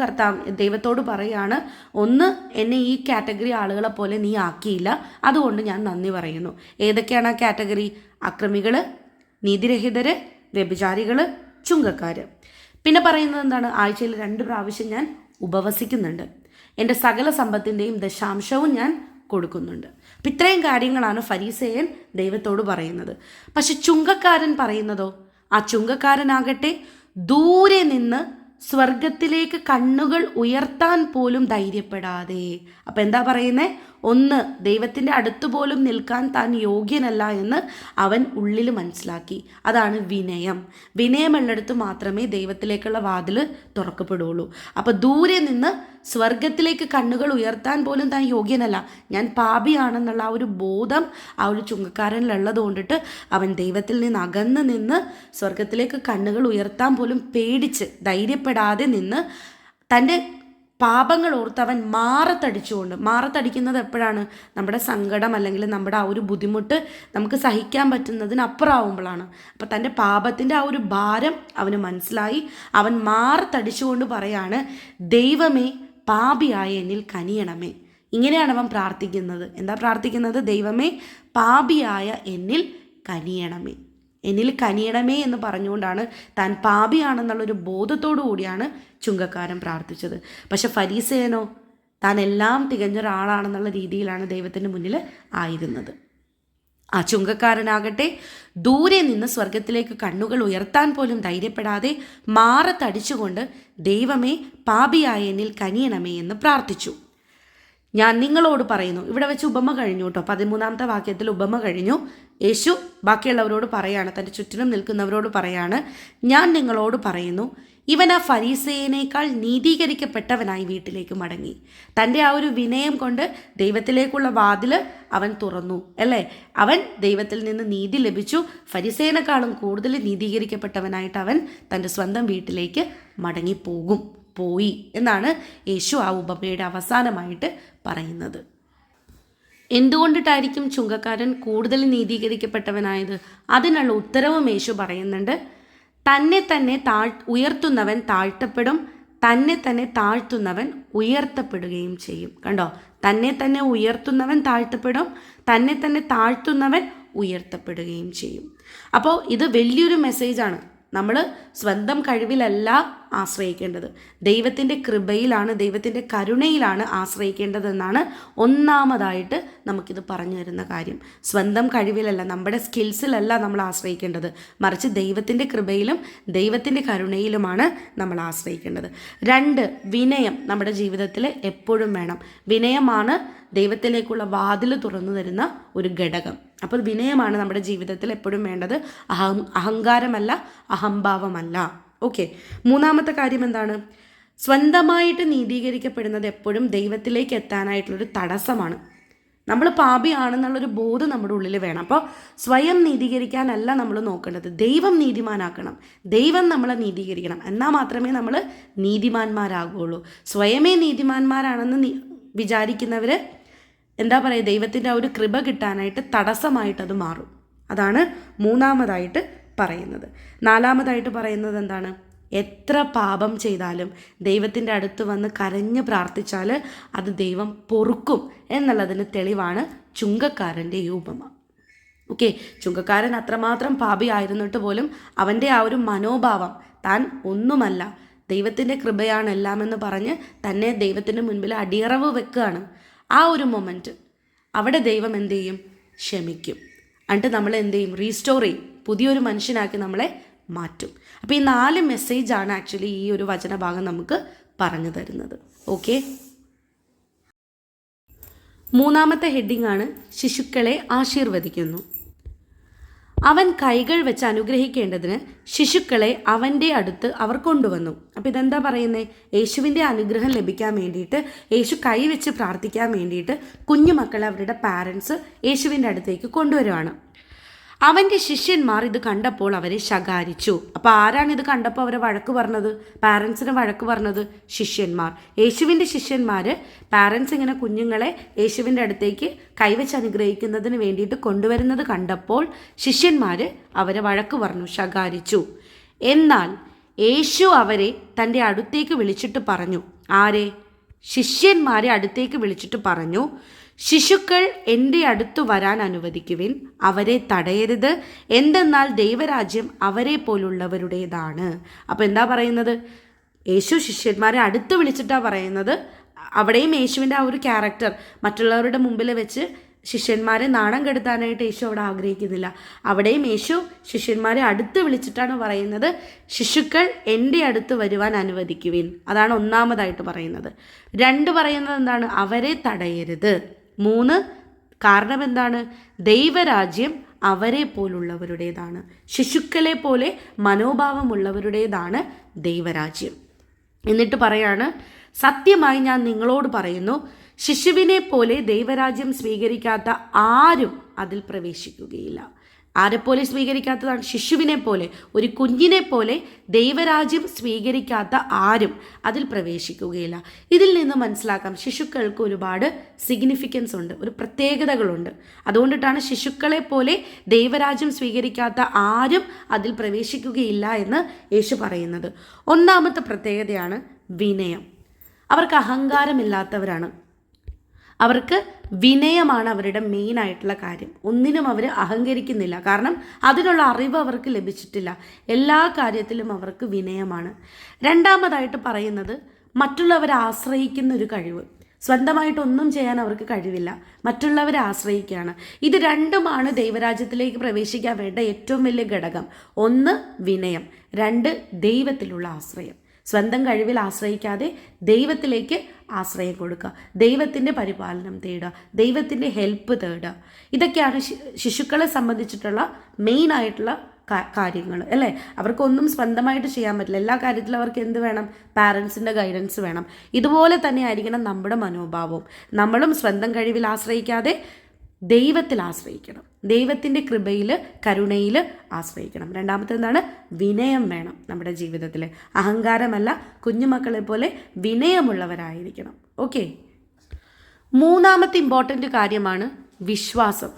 Speaker 1: ദൈവത്തോട് പറയാണ്. 1, എന്നെ ഈ കാറ്റഗറി ആളുകളെ പോലെ നീ ആക്കിയില്ല, അതുകൊണ്ട് ഞാൻ നന്ദി പറയുന്നു. ഏതൊക്കെയാണ് ആ കാറ്റഗറി? അക്രമികൾ, നീതിരഹിതർ, വ്യഭിചാരികൾ, ചുങ്കക്കാർ. പിന്നെ പറയുന്നത് എന്താണ്? ആഴ്ചയിൽ 2 പ്രാവശ്യം ഞാൻ ഉപവസിക്കുന്നുണ്ട്, എൻ്റെ സകല സമ്പത്തിൻ്റെയും ദശാംശവും ഞാൻ കൊടുക്കുന്നുണ്ട്. അപ്പം ഇത്രയും കാര്യങ്ങളാണ് ഫരീസയൻ ദൈവത്തോട് പറയുന്നത്. പക്ഷെ ചുങ്കക്കാരൻ പറയുന്നതോ? ആ ചുങ്കക്കാരനാകട്ടെ ദൂരെ നിന്ന് സ്വർഗത്തിലേക്ക് കണ്ണുകൾ ഉയർത്താൻ പോലും ധൈര്യപ്പെടാതെ. അപ്പം എന്താ പറയുന്നത്? 1, ദൈവത്തിൻ്റെ അടുത്ത് പോലും നിൽക്കാൻ താൻ യോഗ്യനല്ല എന്ന് അവൻ ഉള്ളിൽ മനസ്സിലാക്കി. അതാണ് വിനയം. വിനയമുള്ളിടത്ത് മാത്രമേ ദൈവത്തിലേക്കുള്ള വാതിൽ തുറക്കപ്പെടുകയുള്ളൂ. അപ്പോൾ ദൂരെ നിന്ന് സ്വർഗത്തിലേക്ക് കണ്ണുകൾ ഉയർത്താൻ പോലും താൻ യോഗ്യനല്ല, ഞാൻ പാപിയാണെന്നുള്ള ആ ഒരു ബോധം ആ ഒരു ചുങ്കക്കാരനിലുള്ളത് കൊണ്ടിട്ട് അവൻ ദൈവത്തിൽ നിന്ന് അകന്ന് നിന്ന് സ്വർഗത്തിലേക്ക് കണ്ണുകൾ ഉയർത്താൻ പോലും പേടിച്ച് ധൈര്യപ്പെടാതെ നിന്ന് തൻ്റെ പാപങ്ങൾ ഓർത്ത് അവൻ മാറത്തടിക്കുന്നത് എപ്പോഴാണ്? നമ്മുടെ സങ്കടം അല്ലെങ്കിൽ നമ്മുടെ ആ ഒരു ബുദ്ധിമുട്ട് നമുക്ക് സഹിക്കാൻ പറ്റുന്നതിനപ്പുറമാവുമ്പോഴാണ്. അപ്പം തൻ്റെ പാപത്തിൻ്റെ ആ ഒരു ഭാരം അവന് മനസ്സിലായി. അവൻ മാറത്തടിച്ചുകൊണ്ട് പറയാണ്, ദൈവമേ പാപിയായ എന്നിൽ കനിയണമേ. ഇങ്ങനെയാണ് അവൻ പ്രാർത്ഥിക്കുന്നത്. എന്താ പ്രാർത്ഥിക്കുന്നത്? ദൈവമേ പാപിയായ എന്നിൽ കനിയണമേ. എന്നിൽ കനിയണമേ എന്ന് പറഞ്ഞുകൊണ്ടാണ് താൻ പാപിയാണെന്നുള്ളൊരു ബോധത്തോടു കൂടിയാണ് ചുങ്കക്കാരൻ പ്രാർത്ഥിച്ചത്. പക്ഷെ ഫരീസയനോ താൻ എല്ലാം തികഞ്ഞ ഒരാളാണെന്നുള്ള രീതിയിലാണ് ദൈവത്തിൻ്റെ മുന്നിൽ ആയിരുന്നത്. ആ ചുങ്കക്കാരനാകട്ടെ ദൂരെ നിന്ന് സ്വർഗത്തിലേക്ക് കണ്ണുകൾ ഉയർത്താൻ പോലും ധൈര്യപ്പെടാതെ മാറത്തടിച്ചുകൊണ്ട് ദൈവമേ പാപിയായ എന്നിൽ കനിയണമേ എന്ന് പ്രാർത്ഥിച്ചു. ഞാൻ നിങ്ങളോട് പറയുന്നു. ഇവിടെ വെച്ച് ഉപമ കഴിഞ്ഞു കേട്ടോ. 13ാമത്തെ വാക്യത്തിൽ ഉപമ കഴിഞ്ഞു. യേശു ബാക്കിയുള്ളവരോട് പറയാണ്, തൻ്റെ ചുറ്റിനും നിൽക്കുന്നവരോട് പറയാണ്, ഞാൻ നിങ്ങളോട് പറയുന്നു, ഇവൻ ആ ഫരീസേയനേക്കാൾ നീതീകരിക്കപ്പെട്ടവനായി വീട്ടിലേക്ക് മടങ്ങി. തൻ്റെ ആ ഒരു വിനയം കൊണ്ട് ദൈവത്തിലേക്കുള്ള വാതിൽ അവൻ തുറന്നു അല്ലേ. അവൻ ദൈവത്തിൽ നിന്ന് നീതി ലഭിച്ചു. ഫരീസേയനേക്കാളും കൂടുതൽ നീതീകരിക്കപ്പെട്ടവനായിട്ട് അവൻ തൻ്റെ സ്വന്തം വീട്ടിലേക്ക് പോയി എന്നാണ് യേശു ആ ഉപമയുടെ അവസാനമായിട്ട് പറയുന്നത്. എന്തുകൊണ്ടിട്ടായിരിക്കും ചുങ്കക്കാരൻ കൂടുതൽ നീതീകരിക്കപ്പെട്ടവനായത്? അതിനുള്ള ഉത്തരവും യേശു പറയുന്നുണ്ട്. തന്നെ ഉയർത്തുന്നവൻ താഴ്ത്തപ്പെടും, തന്നെ താഴ്ത്തുന്നവൻ ഉയർത്തപ്പെടുകയും ചെയ്യും. കണ്ടോ? തന്നെ ഉയർത്തുന്നവൻ താഴ്ത്തപ്പെടും, തന്നെ താഴ്ത്തുന്നവൻ ഉയർത്തപ്പെടുകയും ചെയ്യും. അപ്പോൾ ഇത് വലിയൊരു മെസ്സേജാണ്. നമ്മൾ സ്വന്തം കഴിവിലല്ല ആശ്രയിക്കേണ്ടത്, ദൈവത്തിൻ്റെ കൃപയിലാണ്, ദൈവത്തിൻ്റെ കരുണയിലാണ് ആശ്രയിക്കേണ്ടതെന്നാണ് ഒന്നാമതായിട്ട് നമുക്കിത് പറഞ്ഞു തരുന്ന കാര്യം. സ്വന്തം കഴിവിലല്ല, നമ്മുടെ സ്കിൽസിലല്ല നമ്മൾ ആശ്രയിക്കേണ്ടത്, മറിച്ച് ദൈവത്തിൻ്റെ കൃപയിലും ദൈവത്തിൻ്റെ കരുണയിലുമാണ് നമ്മൾ ആശ്രയിക്കേണ്ടത്. 2, വിനയം നമ്മുടെ ജീവിതത്തിൽ എപ്പോഴും വേണം. വിനയമാണ് ദൈവത്തിലേക്കുള്ള വാതിൽ തുറന്നു തരുന്ന ഒരു ഘടകം. അപ്പോൾ വിനയമാണ് നമ്മുടെ ജീവിതത്തിൽ എപ്പോഴും വേണ്ടത്, അഹങ്കാരമല്ല, അഹംഭാവമല്ല. ഓക്കെ, 3ാമത്തെ കാര്യം എന്താണ്? സ്വന്തമായിട്ട് നീതീകരിക്കപ്പെടുന്നത് എപ്പോഴും ദൈവത്തിലേക്ക് എത്താനായിട്ടുള്ളൊരു തടസ്സമാണ്. നമ്മൾ പാപിയാണെന്നുള്ളൊരു ബോധം നമ്മുടെ ഉള്ളിൽ വേണം. അപ്പോൾ സ്വയം നീതീകരിക്കാനല്ല നമ്മൾ നോക്കേണ്ടത്, ദൈവം നീതിമാനാക്കണം, ദൈവം നമ്മളെ നീതീകരിക്കണം. എന്നാൽ മാത്രമേ നമ്മൾ നീതിമാന്മാരാകുകയുള്ളൂ. സ്വയമേ നീതിമാന്മാരാണെന്ന് വിചാരിക്കുന്നവർ എന്താ പറയുക, ദൈവത്തിൻ്റെ ആ ഒരു കൃപ കിട്ടാനായിട്ട് തടസ്സമായിട്ടത് മാറും. അതാണ് 3ാമതായിട്ട് പറയുന്നത്. 4ാമതായിട്ട് പറയുന്നത് എന്താണ്? എത്ര പാപം ചെയ്താലും ദൈവത്തിൻ്റെ അടുത്ത് വന്ന് കരഞ്ഞ് പ്രാർത്ഥിച്ചാൽ അത് ദൈവം പൊറുക്കും എന്നുള്ളതിന് തെളിവാണ് ചുങ്കക്കാരൻ്റെ ഈ ഉപമ. ഓക്കെ, ചുങ്കക്കാരൻ അത്രമാത്രം പാപിയായിരുന്നിട്ട് പോലും അവൻ്റെ ആ ഒരു മനോഭാവം, താൻ ഒന്നുമല്ല, ദൈവത്തിൻ്റെ കൃപയാണ് എല്ലാമെന്ന് പറഞ്ഞ് തന്നെ ദൈവത്തിൻ്റെ മുൻപിൽ അടിയറവ് വെക്കുകയാണ്. ആ ഒരു മൊമെൻറ്റ് അവിടെ ദൈവം എന്ത് ചെയ്യും? ക്ഷമിക്കും. എന്നിട്ട് നമ്മൾ എന്ത് ചെയ്യും? റീസ്റ്റോർ ചെയ്യും, പുതിയൊരു മനുഷ്യനാക്കി നമ്മളെ മാറ്റും. അപ്പോൾ ഈ 4 മെസ്സേജാണ് ആക്ച്വലി ഈ ഒരു വചനഭാഗം നമുക്ക് പറഞ്ഞു തരുന്നത്. ഓക്കെ, മൂന്നാമത്തെ ഹെഡിങ് ആണ് ശിശുക്കളെ ആശീർവദിക്കുന്നു. അവൻ കൈകൾ വെച്ച് അനുഗ്രഹിക്കേണ്ടതിന് ശിശുക്കളെ അവൻ്റെ അടുത്ത് അവർ കൊണ്ടുവന്നു. അപ്പോൾ ഇതെന്താ പറയുന്നത്? യേശുവിൻ്റെ അനുഗ്രഹം ലഭിക്കാൻ വേണ്ടിയിട്ട്, യേശു കൈ വെച്ച് പ്രാർത്ഥിക്കാൻ വേണ്ടിയിട്ട് കുഞ്ഞുമക്കളെ അവരുടെ പാരൻസ് യേശുവിൻ്റെ അടുത്തേക്ക് കൊണ്ടുവരുവാണ്. അവൻ്റെ ശിഷ്യന്മാർ ഇത് കണ്ടപ്പോൾ അവരെ ശകാരിച്ചു. അപ്പോൾ ആരാണ് ഇത് കണ്ടപ്പോൾ അവരെ വഴക്ക് പറഞ്ഞത്? പാരൻസിനെ വഴക്ക് പറഞ്ഞത് ശിഷ്യന്മാർ. യേശുവിൻ്റെ ശിഷ്യന്മാർ പാരൻസ് ഇങ്ങനെ കുഞ്ഞുങ്ങളെ യേശുവിൻ്റെ അടുത്തേക്ക് കൈവച്ച് അനുഗ്രഹിക്കുന്നതിന് വേണ്ടിയിട്ട് കൊണ്ടുവരുന്നത് കണ്ടപ്പോൾ ശിഷ്യന്മാർ അവരെ വഴക്ക് പറഞ്ഞു, ശകാരിച്ചു. എന്നാൽ യേശു അവരെ തൻ്റെ അടുത്തേക്ക് വിളിച്ചിട്ട് പറഞ്ഞു. ആരെ? ശിഷ്യന്മാരെ അടുത്തേക്ക് വിളിച്ചിട്ട് പറഞ്ഞു, ശിശുക്കൾ എൻ്റെ അടുത്തു വരാൻ അനുവദിക്കുവിൻ, അവരെ തടയരുത്, എന്തെന്നാൽ ദൈവരാജ്യം അവരെ പോലുള്ളവരുടേതാണ്. അപ്പോൾ എന്താ പറയുന്നത്? യേശു ശിഷ്യന്മാരെ അടുത്ത് വിളിച്ചിട്ടാണ് പറയുന്നത്. അവിടെയും യേശുവിൻ്റെ ആ ഒരു ക്യാരക്ടർ മറ്റുള്ളവരുടെ മുമ്പിൽ വെച്ച് ശിഷ്യന്മാരെ നാണം കെടുത്താനായിട്ട് യേശു അവിടെ ആഗ്രഹിക്കുന്നില്ല. അവിടെയും യേശു ശിഷ്യന്മാരെ അടുത്ത് വിളിച്ചിട്ടാണ് പറയുന്നത്, ശിശുക്കൾ എൻ്റെ അടുത്ത് വരുവാൻ അനുവദിക്കുവിൻ. അതാണ് ഒന്നാമതായിട്ട് പറയുന്നത്. 2 പറയുന്നത് എന്താണ്? അവരെ തടയരുത്. 3 കാരണം എന്താണ്? ദൈവരാജ്യം അവരെ പോലുള്ളവരുടേതാണ്. ശിശുക്കളെ പോലെ മനോഭാവമുള്ളവരുടേതാണ് ദൈവരാജ്യം. എന്നിട്ട് പറയാണ്, സത്യമായി ഞാൻ നിങ്ങളോട് പറയുന്നു, ശിശുവിനെ പോലെ ദൈവരാജ്യം സ്വീകരിക്കാത്ത ആരും അതിൽ പ്രവേശിക്കുകയില്ല. ആരെപ്പോലെ സ്വീകരിക്കാത്തതാണ്? ശിശുവിനെ പോലെ, ഒരു കുഞ്ഞിനെ പോലെ ദൈവരാജ്യം സ്വീകരിക്കാത്ത ആരും അതിൽ പ്രവേശിക്കുകയില്ല. ഇതിൽ നിന്ന് മനസ്സിലാക്കാം, ശിശുക്കൾക്ക് ഒരുപാട് സിഗ്നിഫിക്കൻസ് ഉണ്ട്, ഒരു പ്രത്യേകതകളുണ്ട്. അതുകൊണ്ടിട്ടാണ് ശിശുക്കളെ പോലെ ദൈവരാജ്യം സ്വീകരിക്കാത്ത ആരും അതിൽ പ്രവേശിക്കുകയില്ല എന്ന് യേശു പറയുന്നത്. ഒന്നാമത്തെ പ്രത്യേകതയാണ് വിനയം. അവർക്ക് അഹങ്കാരമില്ലാത്തവരാണ്. അവർക്ക് വിനയമാണ് അവരുടെ മെയിൻ ആയിട്ടുള്ള കാര്യം. ഒന്നിനും അവർ അഹങ്കരിക്കുന്നില്ല, കാരണം അതിനുള്ള അറിവ് അവർക്ക് ലഭിച്ചിട്ടില്ല. എല്ലാ കാര്യത്തിലും അവർക്ക് വിനയമാണ്. രണ്ടാമതായിട്ട് പറയുന്നത് മറ്റുള്ളവരെ ആശ്രയിക്കുന്ന ഒരു കഴിവ്. സ്വന്തമായിട്ടൊന്നും ചെയ്യാൻ അവർക്ക് കഴിവില്ല, മറ്റുള്ളവരെ ആശ്രയിക്കുകയാണ്. ഇത് രണ്ടുമാണ് ദൈവരാജ്യത്തിലേക്ക് പ്രവേശിക്കാൻ വേണ്ട ഏറ്റവും വലിയ ഘടകം. 1 വിനയം, 2 ദൈവത്തിലുള്ള ആശ്രയം. സ്വന്തം കഴിവിൽ ആശ്രയിക്കാതെ ദൈവത്തിലേക്ക് ആശ്രയം കൊടുക്കുക, ദൈവത്തിൻ്റെ പരിപാലനം തേടുക, ദൈവത്തിൻ്റെ ഹെൽപ്പ് തേടുക. ഇതൊക്കെയാണ് ശിശുക്കളെ സംബന്ധിച്ചിട്ടുള്ള മെയിൻ ആയിട്ടുള്ള കാര്യങ്ങൾ, അല്ലേ? അവർക്കൊന്നും സ്വന്തമായിട്ട് ചെയ്യാൻ പറ്റില്ല. എല്ലാ കാര്യത്തിലും അവർക്ക് എന്ത് വേണം? പാരൻസിൻ്റെ ഗൈഡൻസ് വേണം. ഇതുപോലെ തന്നെ ആയിരിക്കണം നമ്മുടെ മനോഭാവവും. നമ്മളും സ്വന്തം കഴിവിൽ ആശ്രയിക്കാതെ ദൈവത്തിൽ ആശ്രയിക്കണം, ദൈവത്തിൻ്റെ കൃപയിൽ കരുണയിൽ ആശ്രയിക്കണം. രണ്ടാമത്തെ എന്താണ്? വിനയം വേണം നമ്മുടെ ജീവിതത്തിൽ. അഹങ്കാരമല്ല, കുഞ്ഞുമക്കളെ പോലെ വിനയമുള്ളവരായിരിക്കണം. ഓക്കെ. മൂന്നാമത്തെ ഇമ്പോർട്ടൻ്റ് കാര്യമാണ് വിശ്വാസം.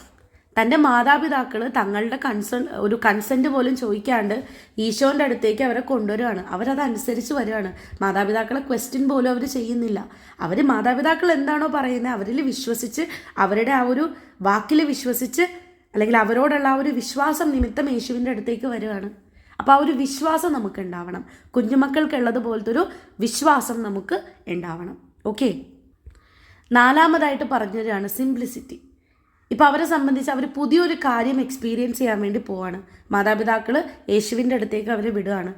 Speaker 1: തൻ്റെ മാതാപിതാക്കൾ തങ്ങളുടെ കൺസെൻറ്റ് പോലും ചോദിക്കാണ്ട് ഈശോൻ്റെ അടുത്തേക്ക് അവരെ കൊണ്ടുവരികയാണ്. അവരതനുസരിച്ച് വരികയാണ്. മാതാപിതാക്കളെ ക്വസ്റ്റ്യൻ പോലും അവർ ചെയ്യുന്നില്ല. അവർ മാതാപിതാക്കൾ എന്താണോ പറയുന്നത് അവരിൽ വിശ്വസിച്ച്, അവരുടെ ആ ഒരു വാക്കിൽ വിശ്വസിച്ച്, അല്ലെങ്കിൽ അവരോടുള്ള ആ ഒരു വിശ്വാസം നിമിത്തം യേശുവിൻ്റെ അടുത്തേക്ക് വരികയാണ്. അപ്പോൾ ആ ഒരു വിശ്വാസം നമുക്ക് ഉണ്ടാവണം. കുഞ്ഞുമക്കൾക്കുള്ളത് പോലത്തെ ഒരു വിശ്വാസം നമുക്ക് ഉണ്ടാവണം. ഓക്കെ. നാലാമതായിട്ട് പറഞ്ഞതാണ് സിംപ്ലിസിറ്റി. ഇപ്പോൾ അവരെ സംബന്ധിച്ച് അവർ പുതിയൊരു കാര്യം എക്സ്പീരിയൻസ് ചെയ്യാൻ വേണ്ടി പോവാണ്. മാതാപിതാക്കൾ യേശുവിൻ്റെ അടുത്തേക്ക് അവരെ വിടുകയാണ്.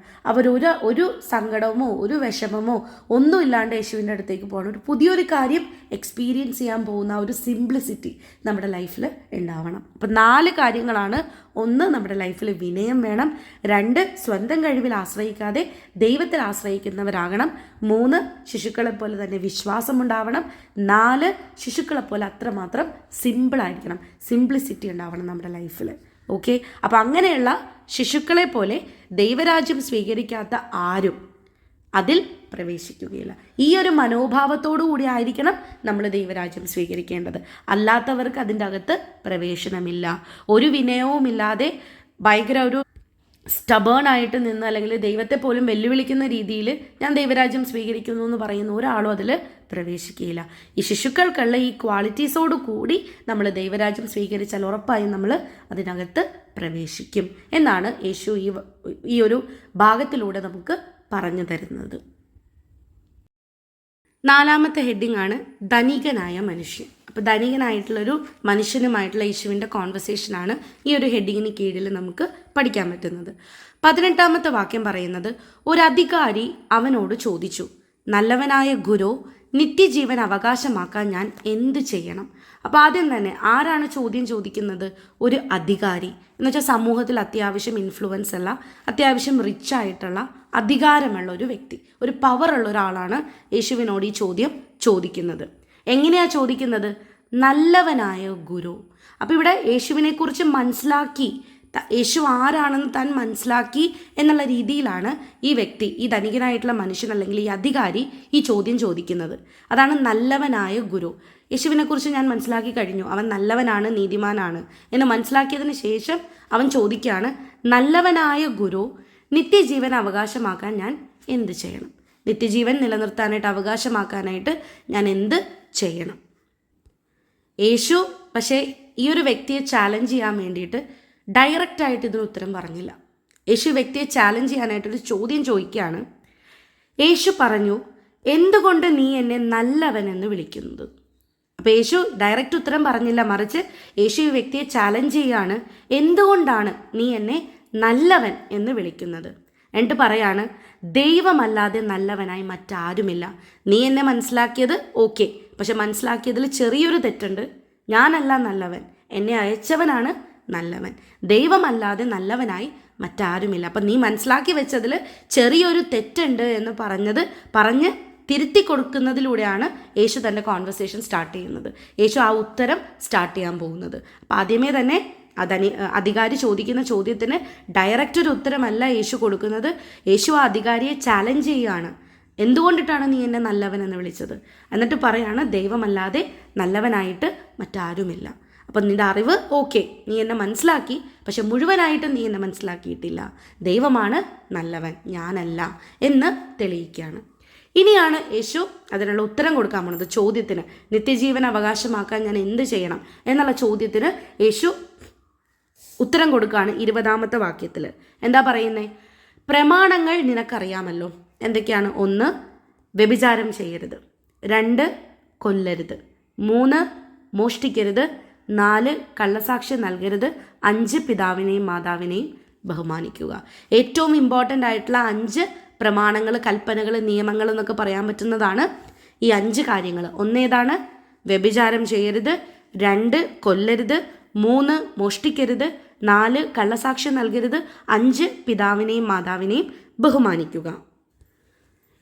Speaker 1: ഒരു സങ്കടമോ ഒരു വിഷമമോ ഒന്നും ഇല്ലാണ്ട് യേശുവിൻ്റെ അടുത്തേക്ക് പോകണം. ഒരു പുതിയൊരു കാര്യം എക്സ്പീരിയൻസ് ചെയ്യാൻ പോകുന്ന ഒരു സിംപ്ലിസിറ്റി നമ്മുടെ ലൈഫിൽ ഉണ്ടാവണം. അപ്പോൾ 4 കാര്യങ്ങളാണ്. 1 നമ്മുടെ ലൈഫിൽ വിനയം വേണം. 2 സ്വന്തം കഴിവിൽ ആശ്രയിക്കാതെ ദൈവത്തിൽ ആശ്രയിക്കുന്നവരാകണം. 3 ശിശുക്കളെപ്പോലെ തന്നെ വിശ്വാസമുണ്ടാവണം. 4 ശിശുക്കളെപ്പോലെ അത്രമാത്രം സിമ്പിളായിരിക്കണം, സിംപ്ലിസിറ്റി ഉണ്ടാവണം നമ്മുടെ ലൈഫിൽ. ഓക്കെ. അപ്പോൾ അങ്ങനെയുള്ള ശിശുക്കളെ പോലെ ദൈവരാജ്യം സ്വീകരിക്കാത്ത ആരും അതിൽ പ്രവേശിക്കുകയില്ല. ഈ ഒരു മനോഭാവത്തോടു കൂടി ആയിരിക്കണം നമ്മൾ ദൈവരാജ്യം സ്വീകരിക്കേണ്ടത്. അല്ലാത്തവർക്ക് അതിൻ്റെ അകത്ത് പ്രവേശനമില്ല. ഒരു വിനയവുമില്ലാതെ ഭയങ്കര ഒരു സ്റ്റബേൺ ആയിട്ട് നിന്ന്, അല്ലെങ്കിൽ ദൈവത്തെ പോലും വെല്ലുവിളിക്കുന്ന രീതിയിൽ ഞാൻ ദൈവരാജ്യം സ്വീകരിക്കുന്നു എന്ന് പറയുന്ന ഒരാളും അതിൽ പ്രവേശിക്കുകയില്ല. ഈ ശിശുക്കൾക്കുള്ള ഈ ക്വാളിറ്റീസോടു കൂടി നമ്മൾ ദൈവരാജ്യം സ്വീകരിച്ചാൽ ഉറപ്പായും നമ്മൾ അതിനകത്ത് പ്രവേശിക്കും എന്നാണ് യേശു ഈ ഒരു ഭാഗത്തിലൂടെ നമുക്ക് പറഞ്ഞു തരുന്നത്. 4ാമത്തെ ഹെഡിങ് ആണ് ധനികനായ മനുഷ്യൻ. അപ്പോൾ ധനികനായിട്ടുള്ളൊരു മനുഷ്യനുമായിട്ടുള്ള യേശുവിൻ്റെ കോൺവെർസേഷനാണ് ഈ ഒരു ഹെഡിങ്ങിന് കീഴിൽ നമുക്ക് പഠിക്കാൻ പറ്റുന്നത്. 18ാമത്തെ വാക്യം പറയുന്നത്, ഒരു അധികാരി അവനോട് ചോദിച്ചു, നല്ലവനായ ഗുരു, നിത്യജീവൻ അവകാശമാക്കാൻ ഞാൻ എന്ത് ചെയ്യണം? അപ്പോൾ ആദ്യം തന്നെ ആരാണ് ചോദ്യം ചോദിക്കുന്നത്? ഒരു അധികാരി, എന്ന് വെച്ചാൽ സമൂഹത്തിൽ അത്യാവശ്യം ഇൻഫ്ലുവൻസ് ഉള്ള, അത്യാവശ്യം റിച്ച് ആയിട്ടുള്ള, അധികാരമുള്ള ഒരു വ്യക്തി, ഒരു പവറുള്ള ഒരാളാണ് യേശുവിനോട് ഈ ചോദ്യം ചോദിക്കുന്നത്. എങ്ങനെയാണ് ചോദിക്കുന്നത്? നല്ലവനായ ഗുരു. അപ്പോൾ ഇവിടെ യേശുവിനെക്കുറിച്ച് മനസ്സിലാക്കി, യേശു ആരാണെന്ന് താൻ മനസ്സിലാക്കി എന്നുള്ള രീതിയിലാണ് ഈ വ്യക്തി, ഈ ധനികനായിട്ടുള്ള മനുഷ്യൻ അല്ലെങ്കിൽ ഈ അധികാരി ഈ ചോദ്യം ചോദിക്കുന്നത്. അതാണ് നല്ലവനായ ഗുരു. യേശുവിനെക്കുറിച്ച് ഞാൻ മനസ്സിലാക്കി കഴിഞ്ഞു, അവൻ നല്ലവനാണ്, നീതിമാനാണ് എന്ന് മനസ്സിലാക്കിയതിന് ശേഷം അവൻ ചോദിക്കുകയാണ്, നല്ലവനായ ഗുരു, നിത്യജീവൻ അവകാശമാക്കാൻ ഞാൻ എന്ത് ചെയ്യണം? നിത്യജീവൻ നിലനിർത്താനായിട്ട്, അവകാശമാക്കാനായിട്ട് ഞാൻ എന്ത് ചെയ്യണം? യേശു പക്ഷേ ഈ ഒരു വ്യക്തിയെ ചാലഞ്ച് ചെയ്യാൻ വേണ്ടിയിട്ട് ഡയറക്റ്റായിട്ട് ഇതിന് ഉത്തരം പറഞ്ഞില്ല. യേശു വ്യക്തിയെ ചാലഞ്ച് ചെയ്യാനായിട്ടൊരു ചോദ്യം ചോദിക്കുകയാണ്. യേശു പറഞ്ഞു, എന്തുകൊണ്ട് നീ എന്നെ നല്ലവൻ എന്ന് വിളിക്കുന്നത്? അപ്പോൾ യേശു ഡയറക്റ്റ് ഉത്തരം പറഞ്ഞില്ല, മറിച്ച് യേശു ഈ വ്യക്തിയെ ചാലഞ്ച് ചെയ്യുകയാണ്, എന്തുകൊണ്ടാണ് നീ എന്നെ നല്ലവൻ എന്ന് വിളിക്കുന്നത്? എന്നിട്ട് പറയാണ്, ദൈവമല്ലാതെ നല്ലവനായി മറ്റാരുമില്ല. നീ എന്നെ മനസ്സിലാക്കിയത് ഓക്കെ, പക്ഷെ മനസ്സിലാക്കിയതിൽ ചെറിയൊരു തെറ്റുണ്ട്. ഞാനല്ല നല്ലവൻ, എന്നെ അയച്ചവനാണ് നല്ലവൻ. ദൈവമല്ലാതെ നല്ലവനായി മറ്റാരുമില്ല. അപ്പം നീ മനസ്സിലാക്കി വെച്ചതിൽ ചെറിയൊരു തെറ്റുണ്ട് എന്ന് പറഞ്ഞ് തിരുത്തി കൊടുക്കുന്നതിലൂടെയാണ് യേശു തൻ്റെ കോൺവെർസേഷൻ സ്റ്റാർട്ട് ചെയ്യുന്നത്. യേശു ആ ഉത്തരം സ്റ്റാർട്ട് ചെയ്യാൻ പോകുന്നത്. അപ്പം ആദ്യമേ തന്നെ അധികാരി ചോദിക്കുന്ന ചോദ്യത്തിന് ഡയറക്റ്റ് ഒരു ഉത്തരമല്ല യേശു കൊടുക്കുന്നത്. യേശു ആ അധികാരിയെ ചാലഞ്ച് ചെയ്യുകയാണ്, എന്തുകൊണ്ടിട്ടാണ് നീ എന്നെ നല്ലവൻ എന്ന് വിളിച്ചത്? എന്നിട്ട് പറയാണ്, ദൈവമല്ലാതെ നല്ലവനായിട്ട് മറ്റാരുമില്ല. അപ്പം നിൻ്റെ അറിവ് ഓക്കെ, നീ എന്നെ മനസ്സിലാക്കി, പക്ഷെ മുഴുവനായിട്ട് നീ എന്നെ മനസ്സിലാക്കിയിട്ടില്ല. ദൈവമാണ് നല്ലവൻ, ഞാനല്ല എന്ന് തെളിയിക്കുകയാണ്. ഇനിയാണ് യേശു അതിനുള്ള ഉത്തരം കൊടുക്കാൻ പോകുന്നത്. ചോദ്യത്തിന്, നിത്യജീവൻ അവകാശമാക്കാൻ ഞാൻ എന്ത് ചെയ്യണം എന്നുള്ള ചോദ്യത്തിന് യേശു ഉത്തരം കൊടുക്കുകയാണ് 20-ാമത്തെ വാക്യത്തിൽ. എന്താ പറയുന്നത്? പ്രമാണങ്ങൾ നിനക്കറിയാമല്ലോ. എന്തൊക്കെയാണ്? 1, വ്യഭിചാരം ചെയ്യരുത്. 2, കൊല്ലരുത്. 3, മോഷ്ടിക്കരുത്. 4, കള്ളസാക്ഷ്യം നൽകരുത്. 5, പിതാവിനെയും മാതാവിനെയും ബഹുമാനിക്കുക. ഏറ്റവും ഇമ്പോർട്ടൻ്റ് ആയിട്ടുള്ള 5 പ്രമാണങ്ങൾ, കൽപ്പനകൾ, നിയമങ്ങൾ എന്നൊക്കെ പറയാൻ പറ്റുന്നതാണ് ഈ 5 കാര്യങ്ങൾ. 1 ഏതാണ്? വ്യഭിചാരം ചെയ്യരുത്. 2, കൊല്ലരുത്. 3, മോഷ്ടിക്കരുത്. 4, കള്ളസാക്ഷ്യം നൽകരുത്. 5, പിതാവിനെയും മാതാവിനെയും ബഹുമാനിക്കുക.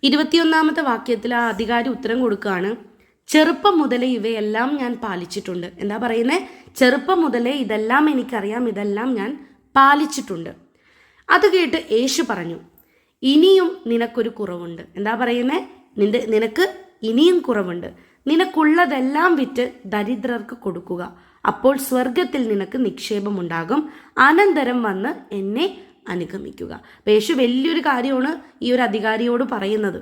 Speaker 1: 21-ാമത്തെ വാക്യത്തിൽ ആ അധികാരി ഉത്തരം കൊടുക്കുകയാണ്, ചെറുപ്പം മുതലേ ഇവയെല്ലാം ഞാൻ പാലിച്ചിട്ടുണ്ട്. എന്താ പറയുന്നത്? ചെറുപ്പം മുതലേ ഇതെല്ലാം എനിക്കറിയാം, ഇതെല്ലാം ഞാൻ പാലിച്ചിട്ടുണ്ട്. അത് കേട്ട് യേശു പറഞ്ഞു, ഇനിയും നിനക്കൊരു കുറവുണ്ട്. എന്താ പറയുന്നത്? നിനക്ക് ഇനിയും കുറവുണ്ട്. നിനക്കുള്ളതെല്ലാം വിറ്റ് ദരിദ്രർക്ക് കൊടുക്കുക, അപ്പോൾ സ്വർഗത്തിൽ നിനക്ക് നിക്ഷേപമുണ്ടാകും. അനന്തരം വന്ന് എന്നെ അനുഗമിക്കുക. അപ്പോൾ യേശു വലിയൊരു കാര്യമാണ് ഈ ഒരു അധികാരിയോട് പറയുന്നത്.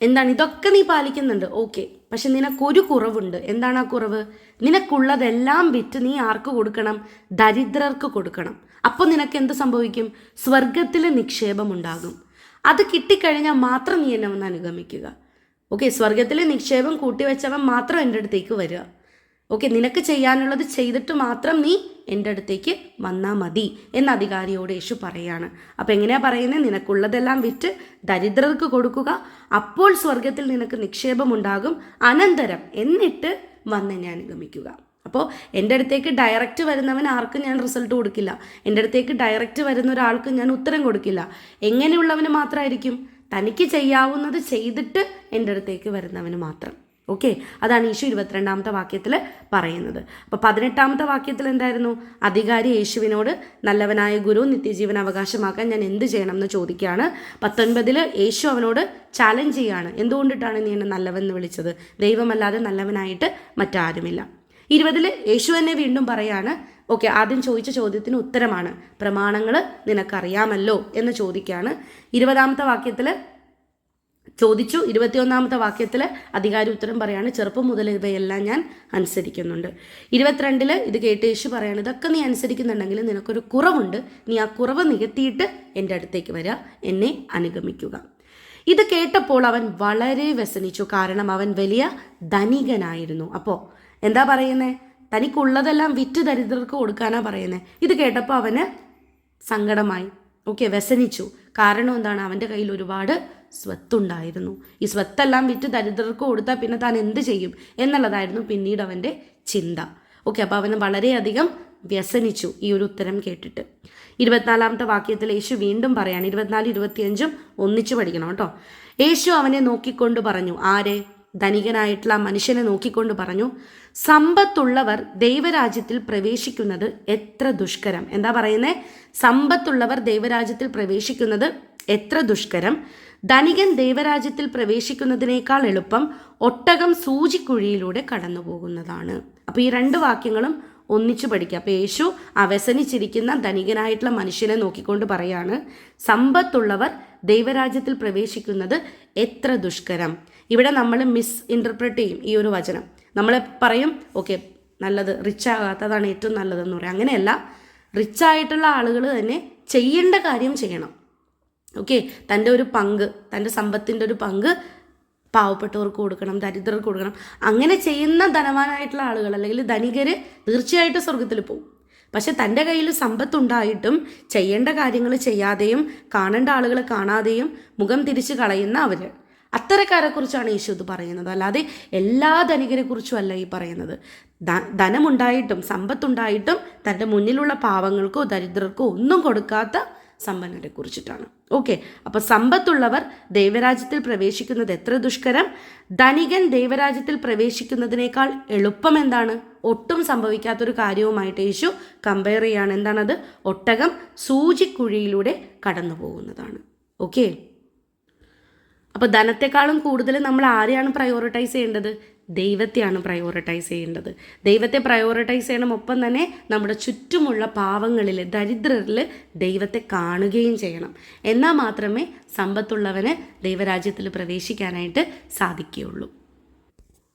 Speaker 1: എന്താണ്? ഇതൊക്കെ നീ പാലിക്കുന്നുണ്ട്, ഓക്കെ, പക്ഷെ നിനക്കൊരു കുറവുണ്ട്. എന്താണ് ആ കുറവ്? നിനക്കുള്ളതെല്ലാം വിറ്റ് നീ ആർക്ക് കൊടുക്കണം? ദരിദ്രർക്ക് കൊടുക്കണം. അപ്പോൾ നിനക്ക് എന്ത് സംഭവിക്കും? സ്വർഗത്തിൽ നിക്ഷേപമുണ്ടാകും. അത് കിട്ടിക്കഴിഞ്ഞാൽ മാത്രം നീ എന്നെ ഒന്ന് അനുഗമിക്കുക. ഓക്കെ, സ്വർഗത്തിലെ നിക്ഷേപം കൂട്ടിവെച്ചവൻ മാത്രം എൻ്റെ അടുത്തേക്ക് വരിക. ഓക്കെ, നിനക്ക് ചെയ്യാനുള്ളത് ചെയ്തിട്ട് മാത്രം നീ എൻ്റെ അടുത്തേക്ക് വന്നാൽ മതി എന്ന് അധികാരിയോട് യേശു പറയാണ്. അപ്പം എങ്ങനെയാ പറയുന്നത്? നിനക്കുള്ളതെല്ലാം വിറ്റ് ദരിദ്രർക്ക് കൊടുക്കുക, അപ്പോൾ സ്വർഗത്തിൽ നിനക്ക് നിക്ഷേപമുണ്ടാകും. അനന്തരം എന്നിട്ട് വന്നെന്നെ അനുഗമിക്കുക. അപ്പോൾ എൻ്റെ അടുത്തേക്ക് ഡയറക്റ്റ് വരുന്നവൻ ആർക്കും ഞാൻ റിസൾട്ട് കൊടുക്കില്ല. എൻ്റെ അടുത്തേക്ക് ഡയറക്റ്റ് വരുന്ന ഒരാൾക്ക് ഞാൻ ഉത്തരം കൊടുക്കില്ല. എങ്ങനെയുള്ളവന് മാത്രമായിരിക്കും? തനിക്ക് ചെയ്യാവുന്നത് ചെയ്തിട്ട് എൻ്റെ അടുത്തേക്ക് വരുന്നവന് മാത്രം. ഓക്കെ, അതാണ് യേശു 22-ാമത്തെ വാക്യത്തിൽ പറയുന്നത്. അപ്പോൾ 18-ാമത്തെ വാക്യത്തിൽ എന്തായിരുന്നു? അധികാരി യേശുവിനോട് നല്ലവനായ ഗുരു, നിത്യജീവൻ അവകാശമാക്കാൻ ഞാൻ എന്ത് ചെയ്യണം എന്ന് ചോദിക്കുകയാണ്. 19-ൽ യേശു അവനോട് ചാലഞ്ച് ചെയ്യാണ്, എന്തുകൊണ്ടിട്ടാണ് നീ എന്നെ നല്ലവൻ എന്ന് വിളിച്ചത്? ദൈവമല്ലാതെ നല്ലവനായിട്ട് മറ്റാരുമില്ല. 20-ൽ യേശു തന്നെ വീണ്ടും പറയാണ്, ഓക്കെ, ആദ്യം ചോദിച്ച ചോദ്യത്തിന് ഉത്തരമാണ്, പ്രമാണങ്ങൾ നിനക്കറിയാമല്ലോ എന്ന് ചോദിക്കുകയാണ്. 20-ാമത്തെ വാക്യത്തിൽ ചോദിച്ചു. 21-ാമത്തെ വാക്യത്തിൽ അധികാരി ഉത്തരം പറയാണ്, ചെറുപ്പം മുതൽ ഇവയെല്ലാം ഞാൻ അനുസരിക്കുന്നുണ്ട്. 22-ൽ ഇത് കേട്ട് യേശു പറയാണ്, ഇതൊക്കെ നീ അനുസരിക്കുന്നുണ്ടെങ്കിൽ നിനക്കൊരു കുറവുണ്ട്, നീ ആ കുറവ് നികത്തിയിട്ട് എൻ്റെ അടുത്തേക്ക് വരിക, എന്നെ അനുഗമിക്കുക. ഇത് കേട്ടപ്പോൾ അവൻ വളരെ വ്യസനിച്ചു, കാരണം അവൻ വലിയ ധനികനായിരുന്നു. അപ്പോൾ എന്താ പറയുന്നത്? തനിക്കുള്ളതെല്ലാം വിറ്റ് ദരിദ്രർക്ക് കൊടുക്കാനാ പറയുന്നത്. ഇത് കേട്ടപ്പോൾ അവന് സങ്കടമായി. ഓക്കെ, വ്യസനിച്ചു. കാരണം എന്താണ്? അവൻ്റെ കയ്യിൽ ഒരുപാട് സ്വത്തുണ്ടായിരുന്നു. ഈ സ്വത്തെല്ലാം വിറ്റ് ദരിദ്രർക്ക് കൊടുത്താൽ പിന്നെ താൻ എന്ത് ചെയ്യും എന്നുള്ളതായിരുന്നു പിന്നീട് അവൻ്റെ ചിന്ത. ഓക്കെ, അപ്പോൾ അവന് വളരെയധികം വ്യസനിച്ചു ഈ ഒരു ഉത്തരം കേട്ടിട്ട്. 24-ാമത്തെ വാക്യത്തിൽ യേശു വീണ്ടും പറയാണ്, 24, 25 ഒന്നിച്ചു പഠിക്കണം കേട്ടോ. യേശു അവനെ നോക്കിക്കൊണ്ട് പറഞ്ഞു, ആരെ? ധനികനായിട്ടുള്ള മനുഷ്യനെ നോക്കിക്കൊണ്ട് പറഞ്ഞു, സമ്പത്തുള്ളവർ ദൈവരാജ്യത്തിൽ പ്രവേശിക്കുന്നത് എത്ര ദുഷ്കരം. എന്താ പറയുന്നത്? സമ്പത്തുള്ളവർ ദൈവരാജ്യത്തിൽ പ്രവേശിക്കുന്നത് എത്ര ദുഷ്കരം. ധനികൻ ദൈവരാജ്യത്തിൽ പ്രവേശിക്കുന്നതിനേക്കാൾ എളുപ്പം ഒട്ടകം സൂചിക്കുഴിയിലൂടെ കടന്നു പോകുന്നതാണ്. അപ്പോൾ ഈ 2 വാക്യങ്ങളും ഒന്നിച്ചു പഠിക്കുക. അപ്പോൾ യേശു അവസനിച്ചിരിക്കുന്ന ധനികനായിട്ടുള്ള മനുഷ്യനെ നോക്കിക്കൊണ്ട് പറയാണ്, സമ്പത്തുള്ളവർ ദൈവരാജ്യത്തിൽ പ്രവേശിക്കുന്നത് എത്ര ദുഷ്കരം. ഇവിടെ നമ്മൾ മിസ് ഇൻ്റർപ്രറ്റ് ചെയ്യും ഈ ഒരു വചനം. നമ്മൾ പറയും ഓക്കെ നല്ലത് റിച്ച് ആകാത്തതാണ് ഏറ്റവും നല്ലതെന്ന് പറയും. അങ്ങനെയല്ല, റിച്ചായിട്ടുള്ള ആളുകൾ തന്നെ ചെയ്യേണ്ട കാര്യം ചെയ്യണം. ഓക്കെ, തൻ്റെ ഒരു പങ്ക്, തൻ്റെ സമ്പത്തിൻ്റെ ഒരു പങ്ക് പാവപ്പെട്ടവർക്ക് കൊടുക്കണം, ദരിദ്രർക്ക് കൊടുക്കണം. അങ്ങനെ ചെയ്യുന്ന ധനവാനായിട്ടുള്ള ആളുകൾ അല്ലെങ്കിൽ ധനികർ തീർച്ചയായിട്ടും സ്വർഗത്തിൽ പോകും. പക്ഷെ തൻ്റെ കയ്യിൽ സമ്പത്തുണ്ടായിട്ടും ചെയ്യേണ്ട കാര്യങ്ങൾ ചെയ്യാതെയും കാണേണ്ട ആളുകളെ കാണാതെയും മുഖം തിരിച്ച് കളയുന്ന അവർ, അത്തരക്കാരെക്കുറിച്ചാണ് യേശു ഇത് പറയുന്നത്. അല്ലാതെ എല്ലാ ധനികരെ കുറിച്ചും അല്ല ഈ പറയുന്നത്. ധനമുണ്ടായിട്ടും സമ്പത്തുണ്ടായിട്ടും തൻ്റെ മുന്നിലുള്ള പാവങ്ങൾക്കോ ദരിദ്രർക്കോ ഒന്നും കൊടുക്കാത്ത സമ്പന്നരെ കുറിച്ചിട്ടാണ്. ഓക്കെ, അപ്പോൾ സമ്പത്തുള്ളവർ ദൈവരാജ്യത്തിൽ പ്രവേശിക്കുന്നത് എത്ര ദുഷ്കരം. ധനികൻ ദൈവരാജ്യത്തിൽ പ്രവേശിക്കുന്നതിനേക്കാൾ എളുപ്പം എന്താണ്? ഒട്ടും സംഭവിക്കാത്തൊരു കാര്യവുമായിട്ട് യേശു കമ്പയർ ചെയ്യാണ്. എന്താണത്? ഒട്ടകം സൂചിക്കുഴിയിലൂടെ കടന്നു പോകുന്നതാണ്. ഓക്കെ, അപ്പോൾ ധനത്തെക്കാളും കൂടുതൽ നമ്മൾ ആരെയാണ് പ്രയോറിറ്റൈസ് ചെയ്യേണ്ടത്? ദൈവത്തെയാണ് പ്രയോറിറ്റൈസ് ചെയ്യേണ്ടത്. ദൈവത്തെ പ്രയോറിറ്റൈസ് ചെയ്യണം. ഒപ്പം തന്നെ നമ്മുടെ ചുറ്റുമുള്ള പാവങ്ങളിൽ, ദരിദ്രരിൽ ദൈവത്തെ കാണുകയും ചെയ്യണം. എന്നാൽ മാത്രമേ സമ്പത്തുള്ളവന് ദൈവരാജ്യത്തിൽ പ്രവേശിക്കാനായിട്ട് സാധിക്കുകയുള്ളൂ.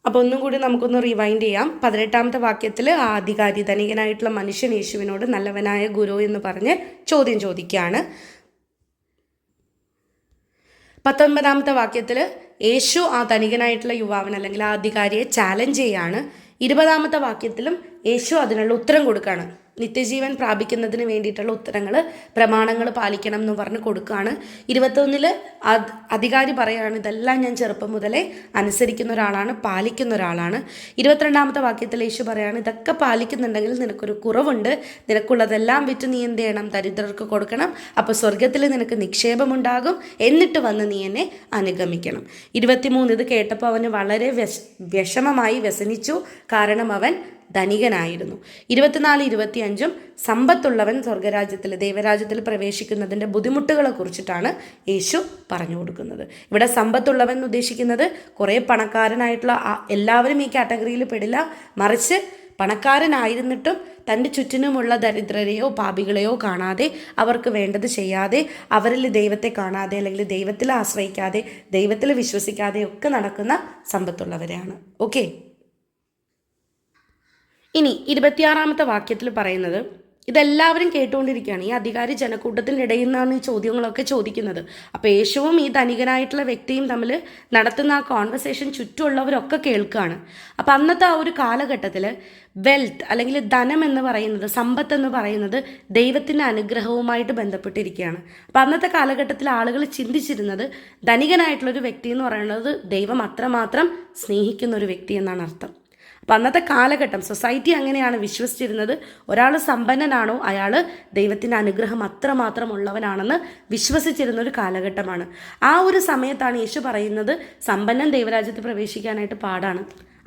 Speaker 1: അപ്പോൾ ഒന്നും കൂടി നമുക്കൊന്ന് റിവൈൻഡ് ചെയ്യാം. 18-ാമത്തെ വാക്യത്തിൽ ആ അധികാരി, ധനികനായിട്ടുള്ള മനുഷ്യൻ യേശുവിനോട് നല്ലവനായ ഗുരു എന്ന് പറഞ്ഞ് ചോദ്യം ചോദിക്കുകയാണ്. 19-ാമത്തെ വാക്യത്തിൽ യേശു ആ ധനികനായിട്ടുള്ള യുവാവിന് അല്ലെങ്കിൽ ആ അധികാരിയെ ചാലഞ്ച് ചെയ്യാണ്. 20-ാമത്തെ വാക്യത്തിലും യേശു അതിനുള്ള ഉത്തരം കൊടുക്കുകയാണ്. നിത്യജീവൻ പ്രാപിക്കുന്നതിന് വേണ്ടിയിട്ടുള്ള ഉത്തരങ്ങൾ, പ്രമാണങ്ങൾ പാലിക്കണം എന്ന് പറഞ്ഞ് കൊടുക്കുകയാണ്. 21-ൽ അധികാരി പറയുകയാണ്, ഇതെല്ലാം ഞാൻ ചെറുപ്പം മുതലേ അനുസരിക്കുന്ന ഒരാളാണ്, പാലിക്കുന്ന ഒരാളാണ്. 22-ാമത്തെ വാക്യത്തിൽ യേശു പറയാണ്, ഇതൊക്കെ പാലിക്കുന്നുണ്ടെങ്കിൽ നിനക്കൊരു കുറവുണ്ട്. നിനക്കുള്ളതെല്ലാം വിറ്റ് നീ എന്ത് ചെയ്യണം? ദരിദ്രർക്ക് കൊടുക്കണം. അപ്പോൾ സ്വർഗത്തിൽ നിനക്ക് നിക്ഷേപമുണ്ടാകും. എന്നിട്ട് വന്ന് നീ എന്നെ അനുഗമിക്കണം. 23 ഇത് കേട്ടപ്പോൾ അവന് വളരെ വിഷമമായി, വ്യസനിച്ചു. കാരണം അവൻ ധനികനായിരുന്നു. 24, 25 സമ്പത്തുള്ളവൻ സ്വർഗരാജ്യത്തിൽ, ദൈവരാജ്യത്തിൽ പ്രവേശിക്കുന്നതിൻ്റെ ബുദ്ധിമുട്ടുകളെ കുറിച്ചിട്ടാണ് യേശു പറഞ്ഞു കൊടുക്കുന്നത്. ഇവിടെ സമ്പത്തുള്ളവൻ എന്ന് ഉദ്ദേശിക്കുന്നത് കുറേ പണക്കാരനായിട്ടുള്ള എല്ലാവരും ഈ കാറ്റഗറിയിൽ പെടില്ല. മറിച്ച് പണക്കാരനായിരുന്നിട്ടും തൻ്റെ ചുറ്റിനുമുള്ള ദരിദ്രരെയോ പാപികളെയോ കാണാതെ, അവർക്ക് വേണ്ടത് ചെയ്യാതെ, അവരിൽ ദൈവത്തെ കാണാതെ അല്ലെങ്കിൽ ദൈവത്തിൽ ആശ്രയിക്കാതെ, ദൈവത്തിൽ വിശ്വസിക്കാതെ ഒക്കെ നടക്കുന്ന സമ്പത്തുള്ളവരെയാണ്. ഓക്കെ, ഇനി 26-ാമത്തെ വാക്യത്തിൽ പറയുന്നത്, ഇതെല്ലാവരും കേട്ടുകൊണ്ടിരിക്കുകയാണ്. ഈ അധികാരി ജനക്കൂട്ടത്തിൻ്റെ ഇടയിൽ നിന്നാണ് ഈ ചോദ്യങ്ങളൊക്കെ ചോദിക്കുന്നത്. അപ്പോൾ യേശുവും ഈ ധനികനായിട്ടുള്ള വ്യക്തിയും തമ്മിൽ നടത്തുന്ന ആ കോൺവെർസേഷൻ ചുറ്റുമുള്ളവരൊക്കെ കേൾക്കുകയാണ്. അപ്പോൾ അന്നത്തെ ആ ഒരു കാലഘട്ടത്തിൽ വെൽത്ത് അല്ലെങ്കിൽ ധനം എന്ന് പറയുന്നത്, സമ്പത്ത് എന്ന് പറയുന്നത് ദൈവത്തിൻ്റെ അനുഗ്രഹവുമായിട്ട് ബന്ധപ്പെട്ടിരിക്കുകയാണ്. അപ്പോൾ അന്നത്തെ കാലഘട്ടത്തിൽ ആളുകൾ ചിന്തിച്ചിരുന്നത് ധനികനായിട്ടുള്ളൊരു വ്യക്തി എന്ന് പറയുന്നത് ദൈവം അത്രമാത്രം സ്നേഹിക്കുന്ന ഒരു വ്യക്തി എന്നാണ് അർത്ഥം. അപ്പം അന്നത്തെ കാലഘട്ടം സൊസൈറ്റി അങ്ങനെയാണ് വിശ്വസിച്ചിരുന്നത്. ഒരാൾ സമ്പന്നനാണോ അയാൾ ദൈവത്തിൻ്റെ അനുഗ്രഹം അത്രമാത്രം ഉള്ളവനാണെന്ന് വിശ്വസിച്ചിരുന്ന ഒരു കാലഘട്ടമാണ്. ആ ഒരു സമയത്താണ് യേശു പറയുന്നത് സമ്പന്നൻ ദൈവരാജ്യത്തിൽ പ്രവേശിക്കാനായിട്ട് പാടാണ്,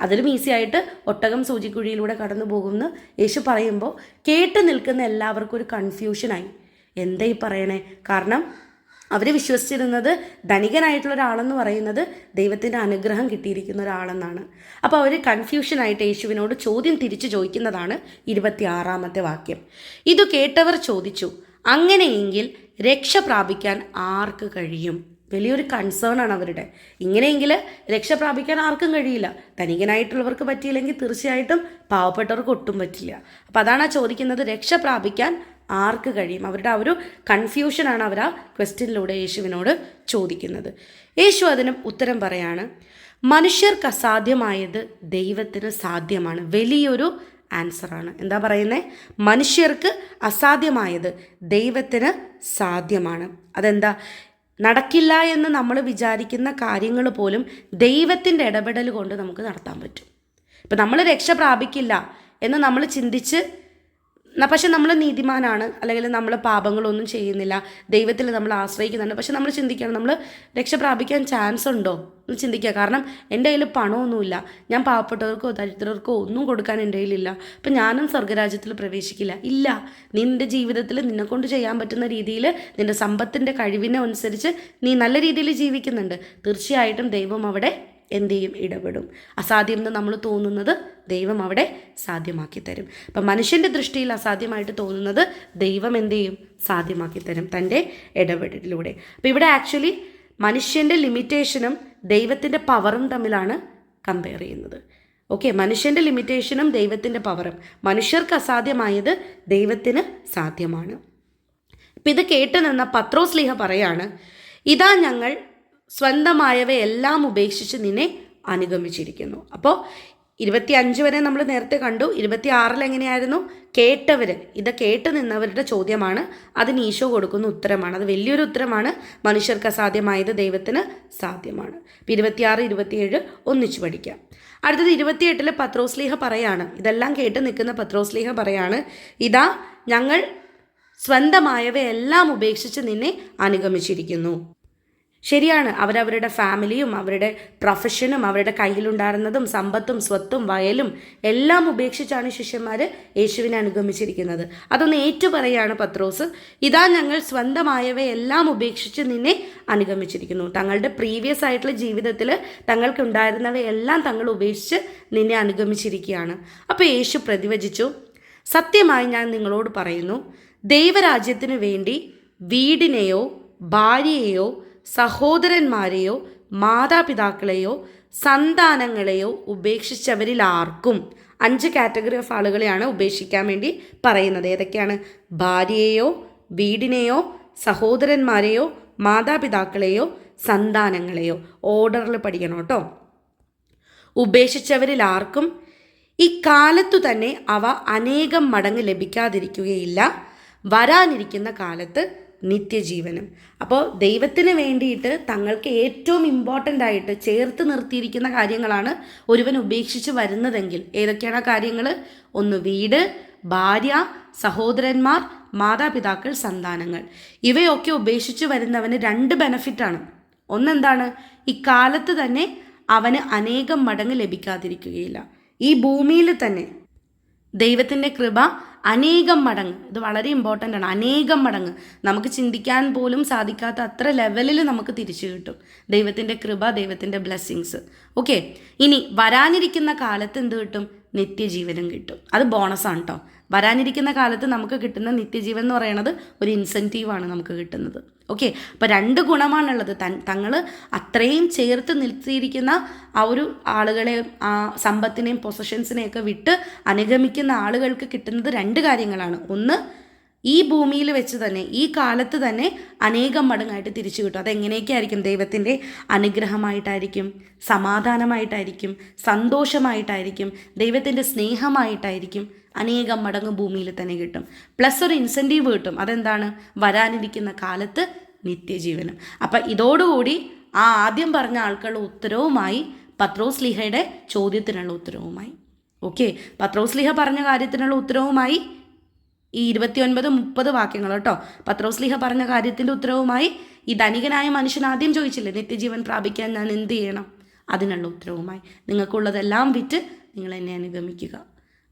Speaker 1: അതിലും ഈസി ആയിട്ട് ഒട്ടകം സൂചിക്കുഴിയിലൂടെ കടന്നു പോകുമെന്ന് യേശു പറയുമ്പോൾ കേട്ട് നിൽക്കുന്ന എല്ലാവർക്കും ഒരു കൺഫ്യൂഷനായി. എന്താ ഈ പറയണേ? കാരണം അവർ വിശ്വസിച്ചിരുന്നത് ധനികനായിട്ടുള്ള ഒരാളെന്ന് പറയുന്നത് ദൈവത്തിൻ്റെ അനുഗ്രഹം കിട്ടിയിരിക്കുന്ന ഒരാളെന്നാണ്. അപ്പോൾ അവർ കൺഫ്യൂഷനായിട്ട് യേശുവിനോട് ചോദ്യം തിരിച്ചു ചോദിക്കുന്നതാണ് 26-ാമത്തെ വാക്യം. ഇതു കേട്ടവർ ചോദിച്ചു, അങ്ങനെയെങ്കിൽ രക്ഷ പ്രാപിക്കാൻ ആർക്ക് കഴിയും? വലിയൊരു കൺസേൺ ആണ് അവരുടെ. ഇങ്ങനെയെങ്കിൽ രക്ഷ പ്രാപിക്കാൻ ആർക്കും കഴിയില്ല. ധനികനായിട്ടുള്ളവർക്ക് പറ്റിയില്ലെങ്കിൽ തീർച്ചയായിട്ടും പാവപ്പെട്ടവർക്ക് ഒട്ടും പറ്റില്ല. അപ്പം അതാണ് ചോദിക്കുന്നത്, രക്ഷ പ്രാപിക്കാൻ ആർക്ക് കഴിയും? അവരുടെ ആ ഒരു കൺഫ്യൂഷനാണ് അവർ ആ ക്വസ്റ്റ്യനിലൂടെ യേശുവിനോട് ചോദിക്കുന്നത്. യേശു അതിന് ഉത്തരം പറയാണ്, മനുഷ്യർക്ക് അസാധ്യമായത് ദൈവത്തിന് സാധ്യമാണ്. വലിയൊരു ആൻസറാണ്. എന്താ പറയുന്നത്? മനുഷ്യർക്ക് അസാധ്യമായത് ദൈവത്തിന് സാധ്യമാണ്. അതെന്താ? നടക്കില്ല എന്ന് നമ്മൾ വിചാരിക്കുന്ന കാര്യങ്ങൾ പോലും ദൈവത്തിൻ്റെ ഇടപെടൽ കൊണ്ട് നമുക്ക് നടത്താൻ പറ്റും. ഇപ്പം നമ്മൾ രക്ഷ പ്രാപിക്കില്ല എന്ന് നമ്മൾ ചിന്തിച്ച്, പക്ഷെ നമ്മൾ നീതിമാനാണ്, അല്ലെങ്കിൽ നമ്മൾ പാപങ്ങളൊന്നും ചെയ്യുന്നില്ല, ദൈവത്തിൽ നമ്മൾ ആശ്രയിക്കുന്നുണ്ട്, പക്ഷെ നമ്മൾ ചിന്തിക്കണം നമ്മൾ രക്ഷ പ്രാപിക്കാൻ ചാൻസ് ഉണ്ടോ എന്ന് ചിന്തിക്കുക. കാരണം എൻ്റെ കയ്യിൽ പണമൊന്നുമില്ല, ഞാൻ പാവപ്പെട്ടവർക്കോ ദരിദ്രർക്കോ ഒന്നും കൊടുക്കാൻ എൻ്റെ കയ്യിലില്ല, അപ്പം ഞാനും സ്വർഗ്ഗരാജ്യത്തിൽ പ്രവേശിക്കില്ല. ഇല്ല, നിൻ്റെ ജീവിതത്തിൽ നിന്നെക്കൊണ്ട് ചെയ്യാൻ പറ്റുന്ന രീതിയിൽ നിൻ്റെ സമ്പത്തിൻ്റെ കഴിവിനെ അനുസരിച്ച് നീ നല്ല രീതിയിൽ ജീവിക്കുന്നുണ്ട്. തീർച്ചയായിട്ടും ദൈവം അവിടെ എന്ത് ചെയ്യും? ഇടപെടും. അസാധ്യം എന്ന് നമ്മൾ തോന്നുന്നത് ദൈവം അവിടെ സാധ്യമാക്കി തരും. അപ്പം മനുഷ്യൻ്റെ ദൃഷ്ടിയിൽ അസാധ്യമായിട്ട് തോന്നുന്നത് ദൈവം എന്ത് ചെയ്യും? സാധ്യമാക്കി തരും തൻ്റെ ഇടപെടലിലൂടെ. അപ്പം ഇവിടെ ആക്ച്വലി മനുഷ്യൻ്റെ ലിമിറ്റേഷനും ദൈവത്തിൻ്റെ പവറും തമ്മിലാണ് കമ്പയർ ചെയ്യുന്നത്. ഓക്കെ, മനുഷ്യൻ്റെ ലിമിറ്റേഷനും ദൈവത്തിൻ്റെ പവറും. മനുഷ്യർക്ക് അസാധ്യമായത് ദൈവത്തിന് സാധ്യമാണ്. അപ്പം ഇത് കേട്ട് നിന്ന പത്രോസ് ലീഹ പറയാണ്, ഇതാ ഞങ്ങൾ സ്വന്തമായവയെല്ലാം ഉപേക്ഷിച്ച് നിന്നെ അനുഗമിച്ചിരിക്കുന്നു. അപ്പോൾ 25 വരെ നമ്മൾ നേരത്തെ കണ്ടു. 26 എങ്ങനെയായിരുന്നു? കേട്ടവർ, ഇത് കേട്ട് നിന്നവരുടെ ചോദ്യമാണ്. അതിന് ഈശോ കൊടുക്കുന്ന ഉത്തരമാണ്. അത് വലിയൊരു ഉത്തരമാണ്. മനുഷ്യർക്ക് അസാധ്യമായത് ദൈവത്തിന് സാധ്യമാണ്. 26, 27 ഒന്നിച്ചു പഠിക്കാം. അടുത്തത് 28 പത്രോസ് ലീഹ പറയാണ്, ഇതെല്ലാം കേട്ട് നിൽക്കുന്ന പത്രോസ് ലീഹ പറയാണ്, ഇതാ ഞങ്ങൾ സ്വന്തമായവയെല്ലാം ഉപേക്ഷിച്ച് നിന്നെ അനുഗമിച്ചിരിക്കുന്നു. ശരിയാണ്, അവരവരുടെ ഫാമിലിയും അവരുടെ പ്രൊഫഷനും അവരുടെ കയ്യിലുണ്ടായിരുന്നതും സമ്പത്തും സ്വത്തും വയലും എല്ലാം ഉപേക്ഷിച്ചാണ് ശിഷ്യന്മാർ യേശുവിനെ അനുഗമിച്ചിരിക്കുന്നത്. അതൊന്ന് ഏറ്റുപറയാണ് പത്രോസ്. ഇതാ ഞങ്ങൾ സ്വന്തമായവയെല്ലാം ഉപേക്ഷിച്ച് നിന്നെ അനുഗമിച്ചിരിക്കുന്നു. തങ്ങളുടെ പ്രീവിയസ് ആയിട്ടുള്ള ജീവിതത്തിൽ തങ്ങൾക്കുണ്ടായിരുന്നവയെല്ലാം തങ്ങൾ ഉപേക്ഷിച്ച് നിന്നെ അനുഗമിച്ചിരിക്കുകയാണ്. അപ്പോൾ യേശു പ്രതിവചിച്ചു, സത്യമായി ഞാൻ നിങ്ങളോട് പറയുന്നു, ദൈവരാജ്യത്തിനു വേണ്ടി വീടിനെയോ ഭാര്യയെയോ സഹോദരന്മാരെയോ മാതാപിതാക്കളെയോ സന്താനങ്ങളെയോ ഉപേക്ഷിച്ചവരിൽ ആർക്കും, 5 കാറ്റഗറി ഓഫ് ആളുകളെയാണ് ഉപേക്ഷിക്കാൻ വേണ്ടി പറയുന്നത്. ഏതൊക്കെയാണ്? ഭാര്യയെയോ വീടിനെയോ സഹോദരന്മാരെയോ മാതാപിതാക്കളെയോ സന്താനങ്ങളെയോ. ഓർഡറിൽ പഠിക്കണം കേട്ടോ. ഉപേക്ഷിച്ചവരിൽ ആർക്കും ഇക്കാലത്തു തന്നെ അവ അനേകം മടങ്ങ് ലഭിക്കാതിരിക്കുകയില്ല, വരാനിരിക്കുന്ന കാലത്ത് നിത്യജീവനും. അപ്പോൾ ദൈവത്തിന് വേണ്ടിയിട്ട് തങ്ങൾക്ക് ഏറ്റവും ഇമ്പോർട്ടൻ്റ് ആയിട്ട് ചേർത്ത് നിർത്തിയിരിക്കുന്ന കാര്യങ്ങളാണ് ഒരുവൻ ഉപേക്ഷിച്ച് വരുന്നതെങ്കിൽ ഏതൊക്കെയാണ് ആ കാര്യങ്ങൾ? ഒന്ന് വീട്, ഭാര്യ, സഹോദരന്മാർ, മാതാപിതാക്കൾ, സന്താനങ്ങൾ. ഇവയൊക്കെ ഉപേക്ഷിച്ച് വരുന്നവന് 2 ബെനഫിറ്റാണ്. ഒന്നെന്താണ്? ഇക്കാലത്ത് തന്നെ അവന് അനേകം മടങ്ങ് ലഭിക്കാതിരിക്കുകയില്ല. ഈ ഭൂമിയിൽ തന്നെ ദൈവത്തിൻ്റെ കൃപ അനേകം മടങ്ങ്, ഇത് വളരെ ഇമ്പോർട്ടൻ്റ് ആണ്, അനേകം മടങ്ങ് നമുക്ക് ചിന്തിക്കാൻ പോലും സാധിക്കാത്ത അത്ര ലെവലിൽ നമുക്ക് തിരിച്ചു കിട്ടും ദൈവത്തിൻ്റെ കൃപ, ദൈവത്തിൻ്റെ ബ്ലെസ്സിങ്സ്. ഓക്കെ, ഇനി വരാനിരിക്കുന്ന കാലത്ത് എന്ത് കിട്ടും? നിത്യജീവനും കിട്ടും. അത് ബോണസാണ് കേട്ടോ. വരാനിരിക്കുന്ന കാലത്ത് നമുക്ക് കിട്ടുന്ന നിത്യജീവൻ എന്ന് പറയുന്നത് ഒരു ഇൻസെൻറ്റീവാണ് നമുക്ക് കിട്ടുന്നത്. ഓക്കെ, അപ്പോൾ 2 ഗുണമാണുള്ളത്. തങ്ങൾ അത്രയും ചേർത്ത് നിർത്തിയിരിക്കുന്ന ആ ഒരു ആളുകളെ, ആ സമ്പത്തിനെയും പൊസഷൻസിനെയൊക്കെ വിട്ട് അനുഗമിക്കുന്ന ആളുകൾക്ക് കിട്ടുന്നത് 2 കാര്യങ്ങളാണ്. ഒന്ന്, ഈ ഭൂമിയിൽ വെച്ച് തന്നെ ഈ കാലത്ത് തന്നെ അനേകം മടങ്ങായിട്ട് തിരിച്ചു കിട്ടും. അതെങ്ങനെയൊക്കെ ആയിരിക്കും? ദൈവത്തിൻ്റെ അനുഗ്രഹമായിട്ടായിരിക്കും, സമാധാനമായിട്ടായിരിക്കും, സന്തോഷമായിട്ടായിരിക്കും, ദൈവത്തിൻ്റെ സ്നേഹമായിട്ടായിരിക്കും. അനേകം മടങ്ങ് ഭൂമിയിൽ തന്നെ കിട്ടും. പ്ലസ് ഒരു ഇൻസെൻറ്റീവ് കിട്ടും. അതെന്താണ്? വരാനിരിക്കുന്ന കാലത്ത് നിത്യജീവനും. അപ്പം ഇതോടുകൂടി ആ ആദ്യം പറഞ്ഞ ആൾക്കുള്ള ഉത്തരവുമായി, പത്രോസ് ലീഹയുടെ ചോദ്യത്തിനുള്ള ഉത്തരവുമായി. ഓക്കെ, പത്രോസ് ലീഹ പറഞ്ഞ കാര്യത്തിനുള്ള ഉത്തരവുമായി ഈ 29-30 വാക്യങ്ങൾ കേട്ടോ. പത്രോസ് ലീഹ പറഞ്ഞ കാര്യത്തിൻ്റെ ഉത്തരവുമായി ഈ ധനികനായ മനുഷ്യൻ ആദ്യം ചോദിച്ചില്ലേ, നിത്യജീവൻ പ്രാപിക്കാൻ ഞാൻ എന്ത് ചെയ്യണം? അതിനുള്ള ഉത്തരവുമായി, നിങ്ങൾക്കുള്ളതെല്ലാം വിറ്റ് നിങ്ങൾ എന്നെ അനുഗമിക്കുക.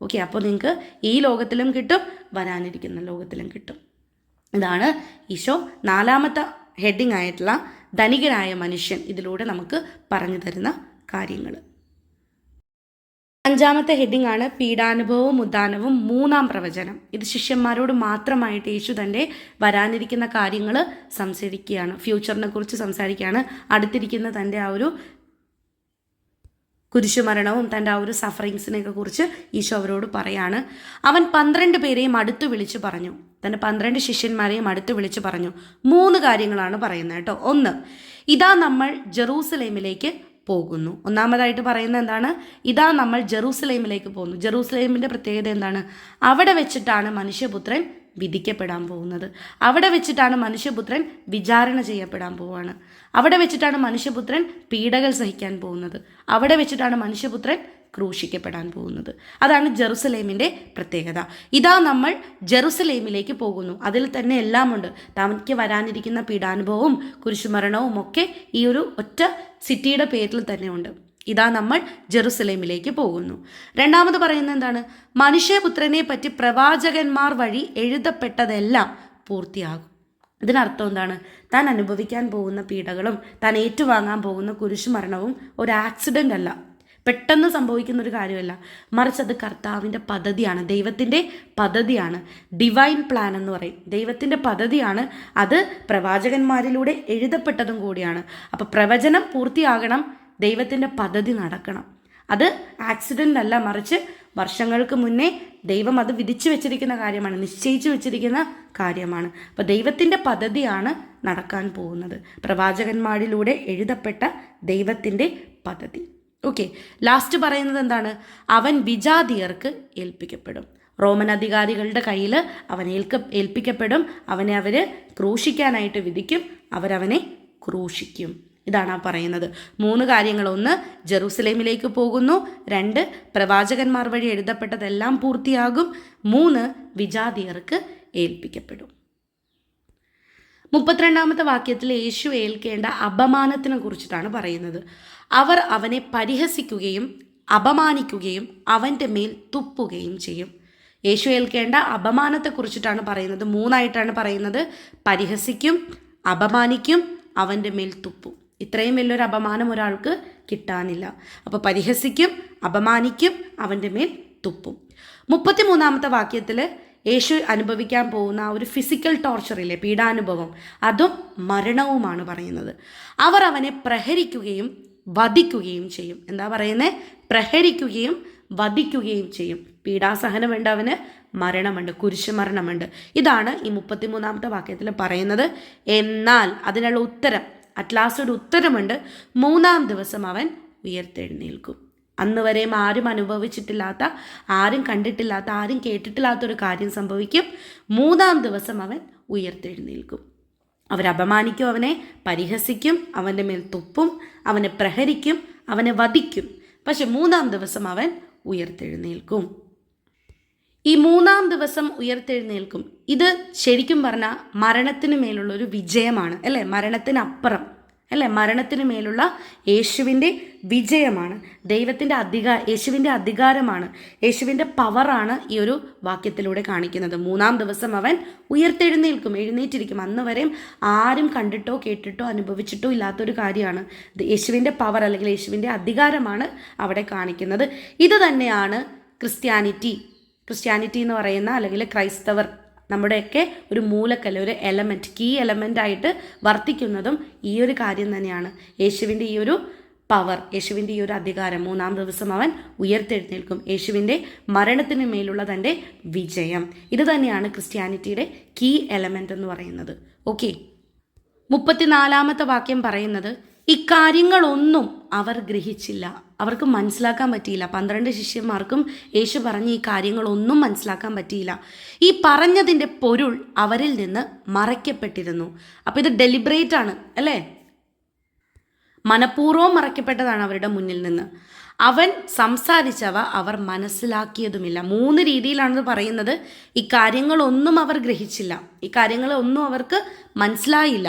Speaker 1: ഓക്കെ, അപ്പോൾ നിങ്ങൾക്ക് ഈ ലോകത്തിലും കിട്ടും, വരാനിരിക്കുന്ന ലോകത്തിലും കിട്ടും. ഇതാണ് ഈശോ 4ാമത്തെ ഹെഡിങ് ആയിട്ടുള്ള ധനികനായ മനുഷ്യൻ ഇതിലൂടെ നമുക്ക് പറഞ്ഞു തരുന്ന കാര്യങ്ങൾ. 5ാമത്തെ ഹെഡിങ് ആണ് പീഡാനുഭവവും ഉദ്ധാനവും 3ാം പ്രവചനം. ഇത് ശിഷ്യന്മാരോട് മാത്രമായിട്ട് യേശു തൻ്റെ വരാനിരിക്കുന്ന കാര്യങ്ങൾ സംസാരിക്കുകയാണ്, ഫ്യൂച്ചറിനെ കുറിച്ച് സംസാരിക്കുകയാണ്. അടുത്തിരിക്കുന്ന തൻ്റെ ആ ഒരു കുരിശുമരണവും തൻ്റെ ആ ഒരു സഫറിങ്സിനെയൊക്കെ കുറിച്ച് ഈശോ അവരോട് പറയാണ്. അവൻ 12 പേരെയും അടുത്ത് വിളിച്ച് പറഞ്ഞു, തൻ്റെ 12 ശിഷ്യന്മാരെയും അടുത്ത് വിളിച്ച് പറഞ്ഞു. 3 കാര്യങ്ങളാണ് പറയുന്നത് കേട്ടോ. 1, ഇതാ നമ്മൾ ജെറൂസലേമിലേക്ക് പോകുന്നു. ഒന്നാമതായിട്ട് പറയുന്നത് എന്താണ്? ഇതാ നമ്മൾ ജെറൂസലേമിലേക്ക് പോകുന്നു. ജെറൂസലേമിൻ്റെ പ്രത്യേകത എന്താണ്? അവിടെ വെച്ചിട്ടാണ് മനുഷ്യപുത്രൻ വിധിക്കപ്പെടാൻ പോകുന്നത്. അവിടെ വെച്ചിട്ടാണ് മനുഷ്യപുത്രൻ വിചാരണ ചെയ്യപ്പെടാൻ പോവുകയാണ്. അവിടെ വെച്ചിട്ടാണ് മനുഷ്യപുത്രൻ പീഡകൾ സഹിക്കാൻ പോകുന്നത്. അവിടെ വെച്ചിട്ടാണ് മനുഷ്യപുത്രൻ ക്രൂശിക്കപ്പെടാൻ പോകുന്നത്. അതാണ് ജെറുസലേമിൻ്റെ പ്രത്യേകത. ഇതാ നമ്മൾ ജെറുസലേമിലേക്ക് പോകുന്നു. അതിൽ തന്നെ എല്ലാമുണ്ട്. തനിക്ക് വരാനിരിക്കുന്ന പീഡാനുഭവവും കുരിശുമരണവും ഒക്കെ ഈ ഒരു ഒറ്റ സിറ്റിയുടെ പേരിൽ തന്നെ ഉണ്ട്. ഇതാ നമ്മൾ ജെറുസലേമിലേക്ക് പോകുന്നു. രണ്ടാമത് പറയുന്നത് എന്താണ്? മനുഷ്യപുത്രനെ പറ്റി പ്രവാചകന്മാർ വഴി എഴുതപ്പെട്ടതെല്ലാം പൂർത്തിയാകും. ഇതിനർത്ഥം എന്താണ്? താൻ അനുഭവിക്കാൻ പോകുന്ന പീഡകളും താൻ ഏറ്റുവാങ്ങാൻ പോകുന്ന കുരിശുമരണവും ഒരു ആക്സിഡൻ്റ് അല്ല, പെട്ടെന്ന് സംഭവിക്കുന്ന ഒരു കാര്യമല്ല, മറിച്ച് അത് കർത്താവിൻ്റെ പദ്ധതിയാണ്, ദൈവത്തിൻ്റെ പദ്ധതിയാണ്. ഡിവൈൻ പ്ലാൻ എന്ന് പറയും. ദൈവത്തിൻ്റെ പദ്ധതിയാണ്. അത് പ്രവാചകന്മാരിലൂടെ എഴുതപ്പെട്ടതും കൂടിയാണ്. അപ്പോൾ പ്രവചനം പൂർത്തിയാകണം, ദൈവത്തിൻ്റെ പദ്ധതി നടക്കണം. അത് ആക്സിഡൻ്റ് അല്ല, മറിച്ച് വർഷങ്ങൾക്ക് മുന്നേ ദൈവം അത് വിധിച്ചു വെച്ചിരിക്കുന്ന കാര്യമാണ്, നിശ്ചയിച്ചു വെച്ചിരിക്കുന്ന കാര്യമാണ്. അപ്പോൾ ദൈവത്തിൻ്റെ പദ്ധതിയാണ് നടക്കാൻ പോകുന്നത്, പ്രവാചകന്മാരിലൂടെ എഴുതപ്പെട്ട ദൈവത്തിൻ്റെ പദ്ധതി. ഓക്കെ, ലാസ്റ്റ് പറയുന്നത് എന്താണ്? അവൻ വിജാതിയർക്ക് ഏൽപ്പിക്കപ്പെടും. റോമൻ അധികാരികളുടെ കയ്യിൽ അവൻ ഏൽപ്പിക്കപ്പെടും. അവനെ അവർ ക്രൂശിക്കാനായിട്ട് വിധിക്കും. അവരവനെ ക്രൂശിക്കും. ഇതാണ് ആ പറയുന്നത്. 3 കാര്യങ്ങൾ. 1, ജെറുസലേമിലേക്ക് പോകുന്നു. 2, പ്രവാചകന്മാർ വഴി എഴുതപ്പെട്ടതെല്ലാം പൂർത്തിയാകും. 3, വിജാതിയർക്ക് ഏൽപ്പിക്കപ്പെടും. 32-ാമത്തെ വാക്യത്തിൽ യേശു ഏൽക്കേണ്ട അപമാനത്തിനെ കുറിച്ചിട്ടാണ് പറയുന്നത്. അവർ അവനെ പരിഹസിക്കുകയും അപമാനിക്കുകയും അവൻ്റെ മേൽ തുപ്പുകയും ചെയ്യും. യേശു ഏൽക്കേണ്ട അപമാനത്തെക്കുറിച്ചിട്ടാണ് പറയുന്നത്. 3 ആയിട്ടാണ് പറയുന്നത്. പരിഹസിക്കും, അപമാനിക്കും, അവൻ്റെ മേൽ തുപ്പും. ഇത്രയും വലിയൊരു അപമാനം ഒരാൾക്ക് കിട്ടാനില്ല. അപ്പോൾ പരിഹസിക്കും, അപമാനിക്കും, അവൻ്റെ മേൽ തുപ്പും. 33-ാമത്തെ വാക്യത്തിൽ യേശു അനുഭവിക്കാൻ പോകുന്ന ആ ഒരു ഫിസിക്കൽ ടോർച്ചറില്ലേ, പീഡാനുഭവം, അതും മരണവുമാണ് പറയുന്നത്. അവർ അവനെ പ്രഹരിക്കുകയും വധിക്കുകയും ചെയ്യും. എന്താ പറയുന്നത്? പ്രഹരിക്കുകയും വധിക്കുകയും ചെയ്യും. പീഡാസഹനമുണ്ട്, അവന് മരണമുണ്ട്, കുരിശുമരണമുണ്ട്. ഇതാണ് ഈ 33-ാമത്തെ വാക്യത്തിൽ പറയുന്നത്. എന്നാൽ അതിനുള്ള ഉത്തരം, അറ്റ്ലാസ്റ്റ് ഒരു ഉത്തരമുണ്ട്. 3-ാം ദിവസം അവൻ ഉയർത്തെഴുന്നേൽക്കും. അന്ന് വരെയും ആരും അനുഭവിച്ചിട്ടില്ലാത്ത, ആരും കണ്ടിട്ടില്ലാത്ത, ആരും കേട്ടിട്ടില്ലാത്തൊരു കാര്യം സംഭവിക്കും. 3-ാം ദിവസം അവൻ ഉയർത്തെഴുന്നേൽക്കും. അവരപമാനിക്കും, അവനെ പരിഹസിക്കും, അവൻ്റെ മേൽ തുപ്പും, അവനെ പ്രഹരിക്കും, അവനെ വധിക്കും. പക്ഷെ 3-ാം ദിവസം അവൻ ഉയർത്തെഴുന്നേൽക്കും. ഈ 3-ാം ദിവസം ഉയർത്തെഴുന്നേൽക്കും. ഇത് ശരിക്കും പറഞ്ഞാൽ മരണത്തിന് മേലുള്ളൊരു വിജയമാണ്, അല്ലേ? മരണത്തിനപ്പുറം, അല്ലേ? മരണത്തിന് മേലുള്ള യേശുവിൻ്റെ വിജയമാണ്. യേശുവിൻ്റെ അധികാരമാണ്, യേശുവിൻ്റെ പവറാണ് ഈ ഒരു വാക്യത്തിലൂടെ കാണിക്കുന്നത്. 3-ാം ദിവസം അവൻ ഉയർത്തെഴുന്നേൽക്കും, എഴുന്നേറ്റിരിക്കും. അന്ന് വരെയും ആരും കണ്ടിട്ടോ കേട്ടിട്ടോ അനുഭവിച്ചിട്ടോ ഇല്ലാത്തൊരു കാര്യമാണ്. യേശുവിൻ്റെ പവർ അല്ലെങ്കിൽ യേശുവിൻ്റെ അധികാരമാണ് അവിടെ കാണിക്കുന്നത്. ഇത് തന്നെയാണ് ക്രിസ്ത്യാനിറ്റി എന്ന് പറയുന്ന, അല്ലെങ്കിൽ ക്രൈസ്തവർ, നമ്മുടെയൊക്കെ ഒരു മൂലക്കല്ല്, ഒരു എലമെൻറ്റ്, കീ എലമെൻ്റായിട്ട് വർത്തിക്കുന്നതും ഈ ഒരു കാര്യം തന്നെയാണ്. യേശുവിൻ്റെ ഈ ഒരു പവർ, യേശുവിൻ്റെ ഈ ഒരു അധികാരം. 3-ാം ദിവസം അവൻ ഉയർത്തെഴുന്നേൽക്കും. യേശുവിൻ്റെ മരണത്തിന് മേലുള്ള തൻ്റെ വിജയം. ഇത് തന്നെയാണ് ക്രിസ്ത്യാനിറ്റിയുടെ കീ എലമെൻ്റ് എന്ന് പറയുന്നത്. ഓക്കെ, 34-ാമത്തെ വാക്യം പറയുന്നത്, ഇക്കാര്യങ്ങളൊന്നും അവർ ഗ്രഹിച്ചില്ല, അവർക്ക് മനസ്സിലാക്കാൻ പറ്റിയില്ല. 12 ശിഷ്യന്മാർക്കും യേശു പറഞ്ഞ ഈ കാര്യങ്ങളൊന്നും മനസ്സിലാക്കാൻ പറ്റിയില്ല. ഈ പറഞ്ഞതിൻ്റെ പൊരുൾ അവരിൽ നിന്ന് മറയ്ക്കപ്പെട്ടിരുന്നു. അപ്പോൾ ഇത് ഡെലിബറേറ്റ് ആണ്, അല്ലേ? മനഃപൂർവ്വം മറയ്ക്കപ്പെട്ടതാണ് അവരുടെ മുന്നിൽ നിന്ന്. അവൻ സംസാരിച്ചവ അവർ മനസ്സിലാക്കിയതുമില്ല. 3 രീതിയിലാണിത് പറയുന്നത്. ഈ കാര്യങ്ങളൊന്നും അവർ ഗ്രഹിച്ചില്ല, ഈ കാര്യങ്ങളൊന്നും അവർക്ക് മനസ്സിലായില്ല.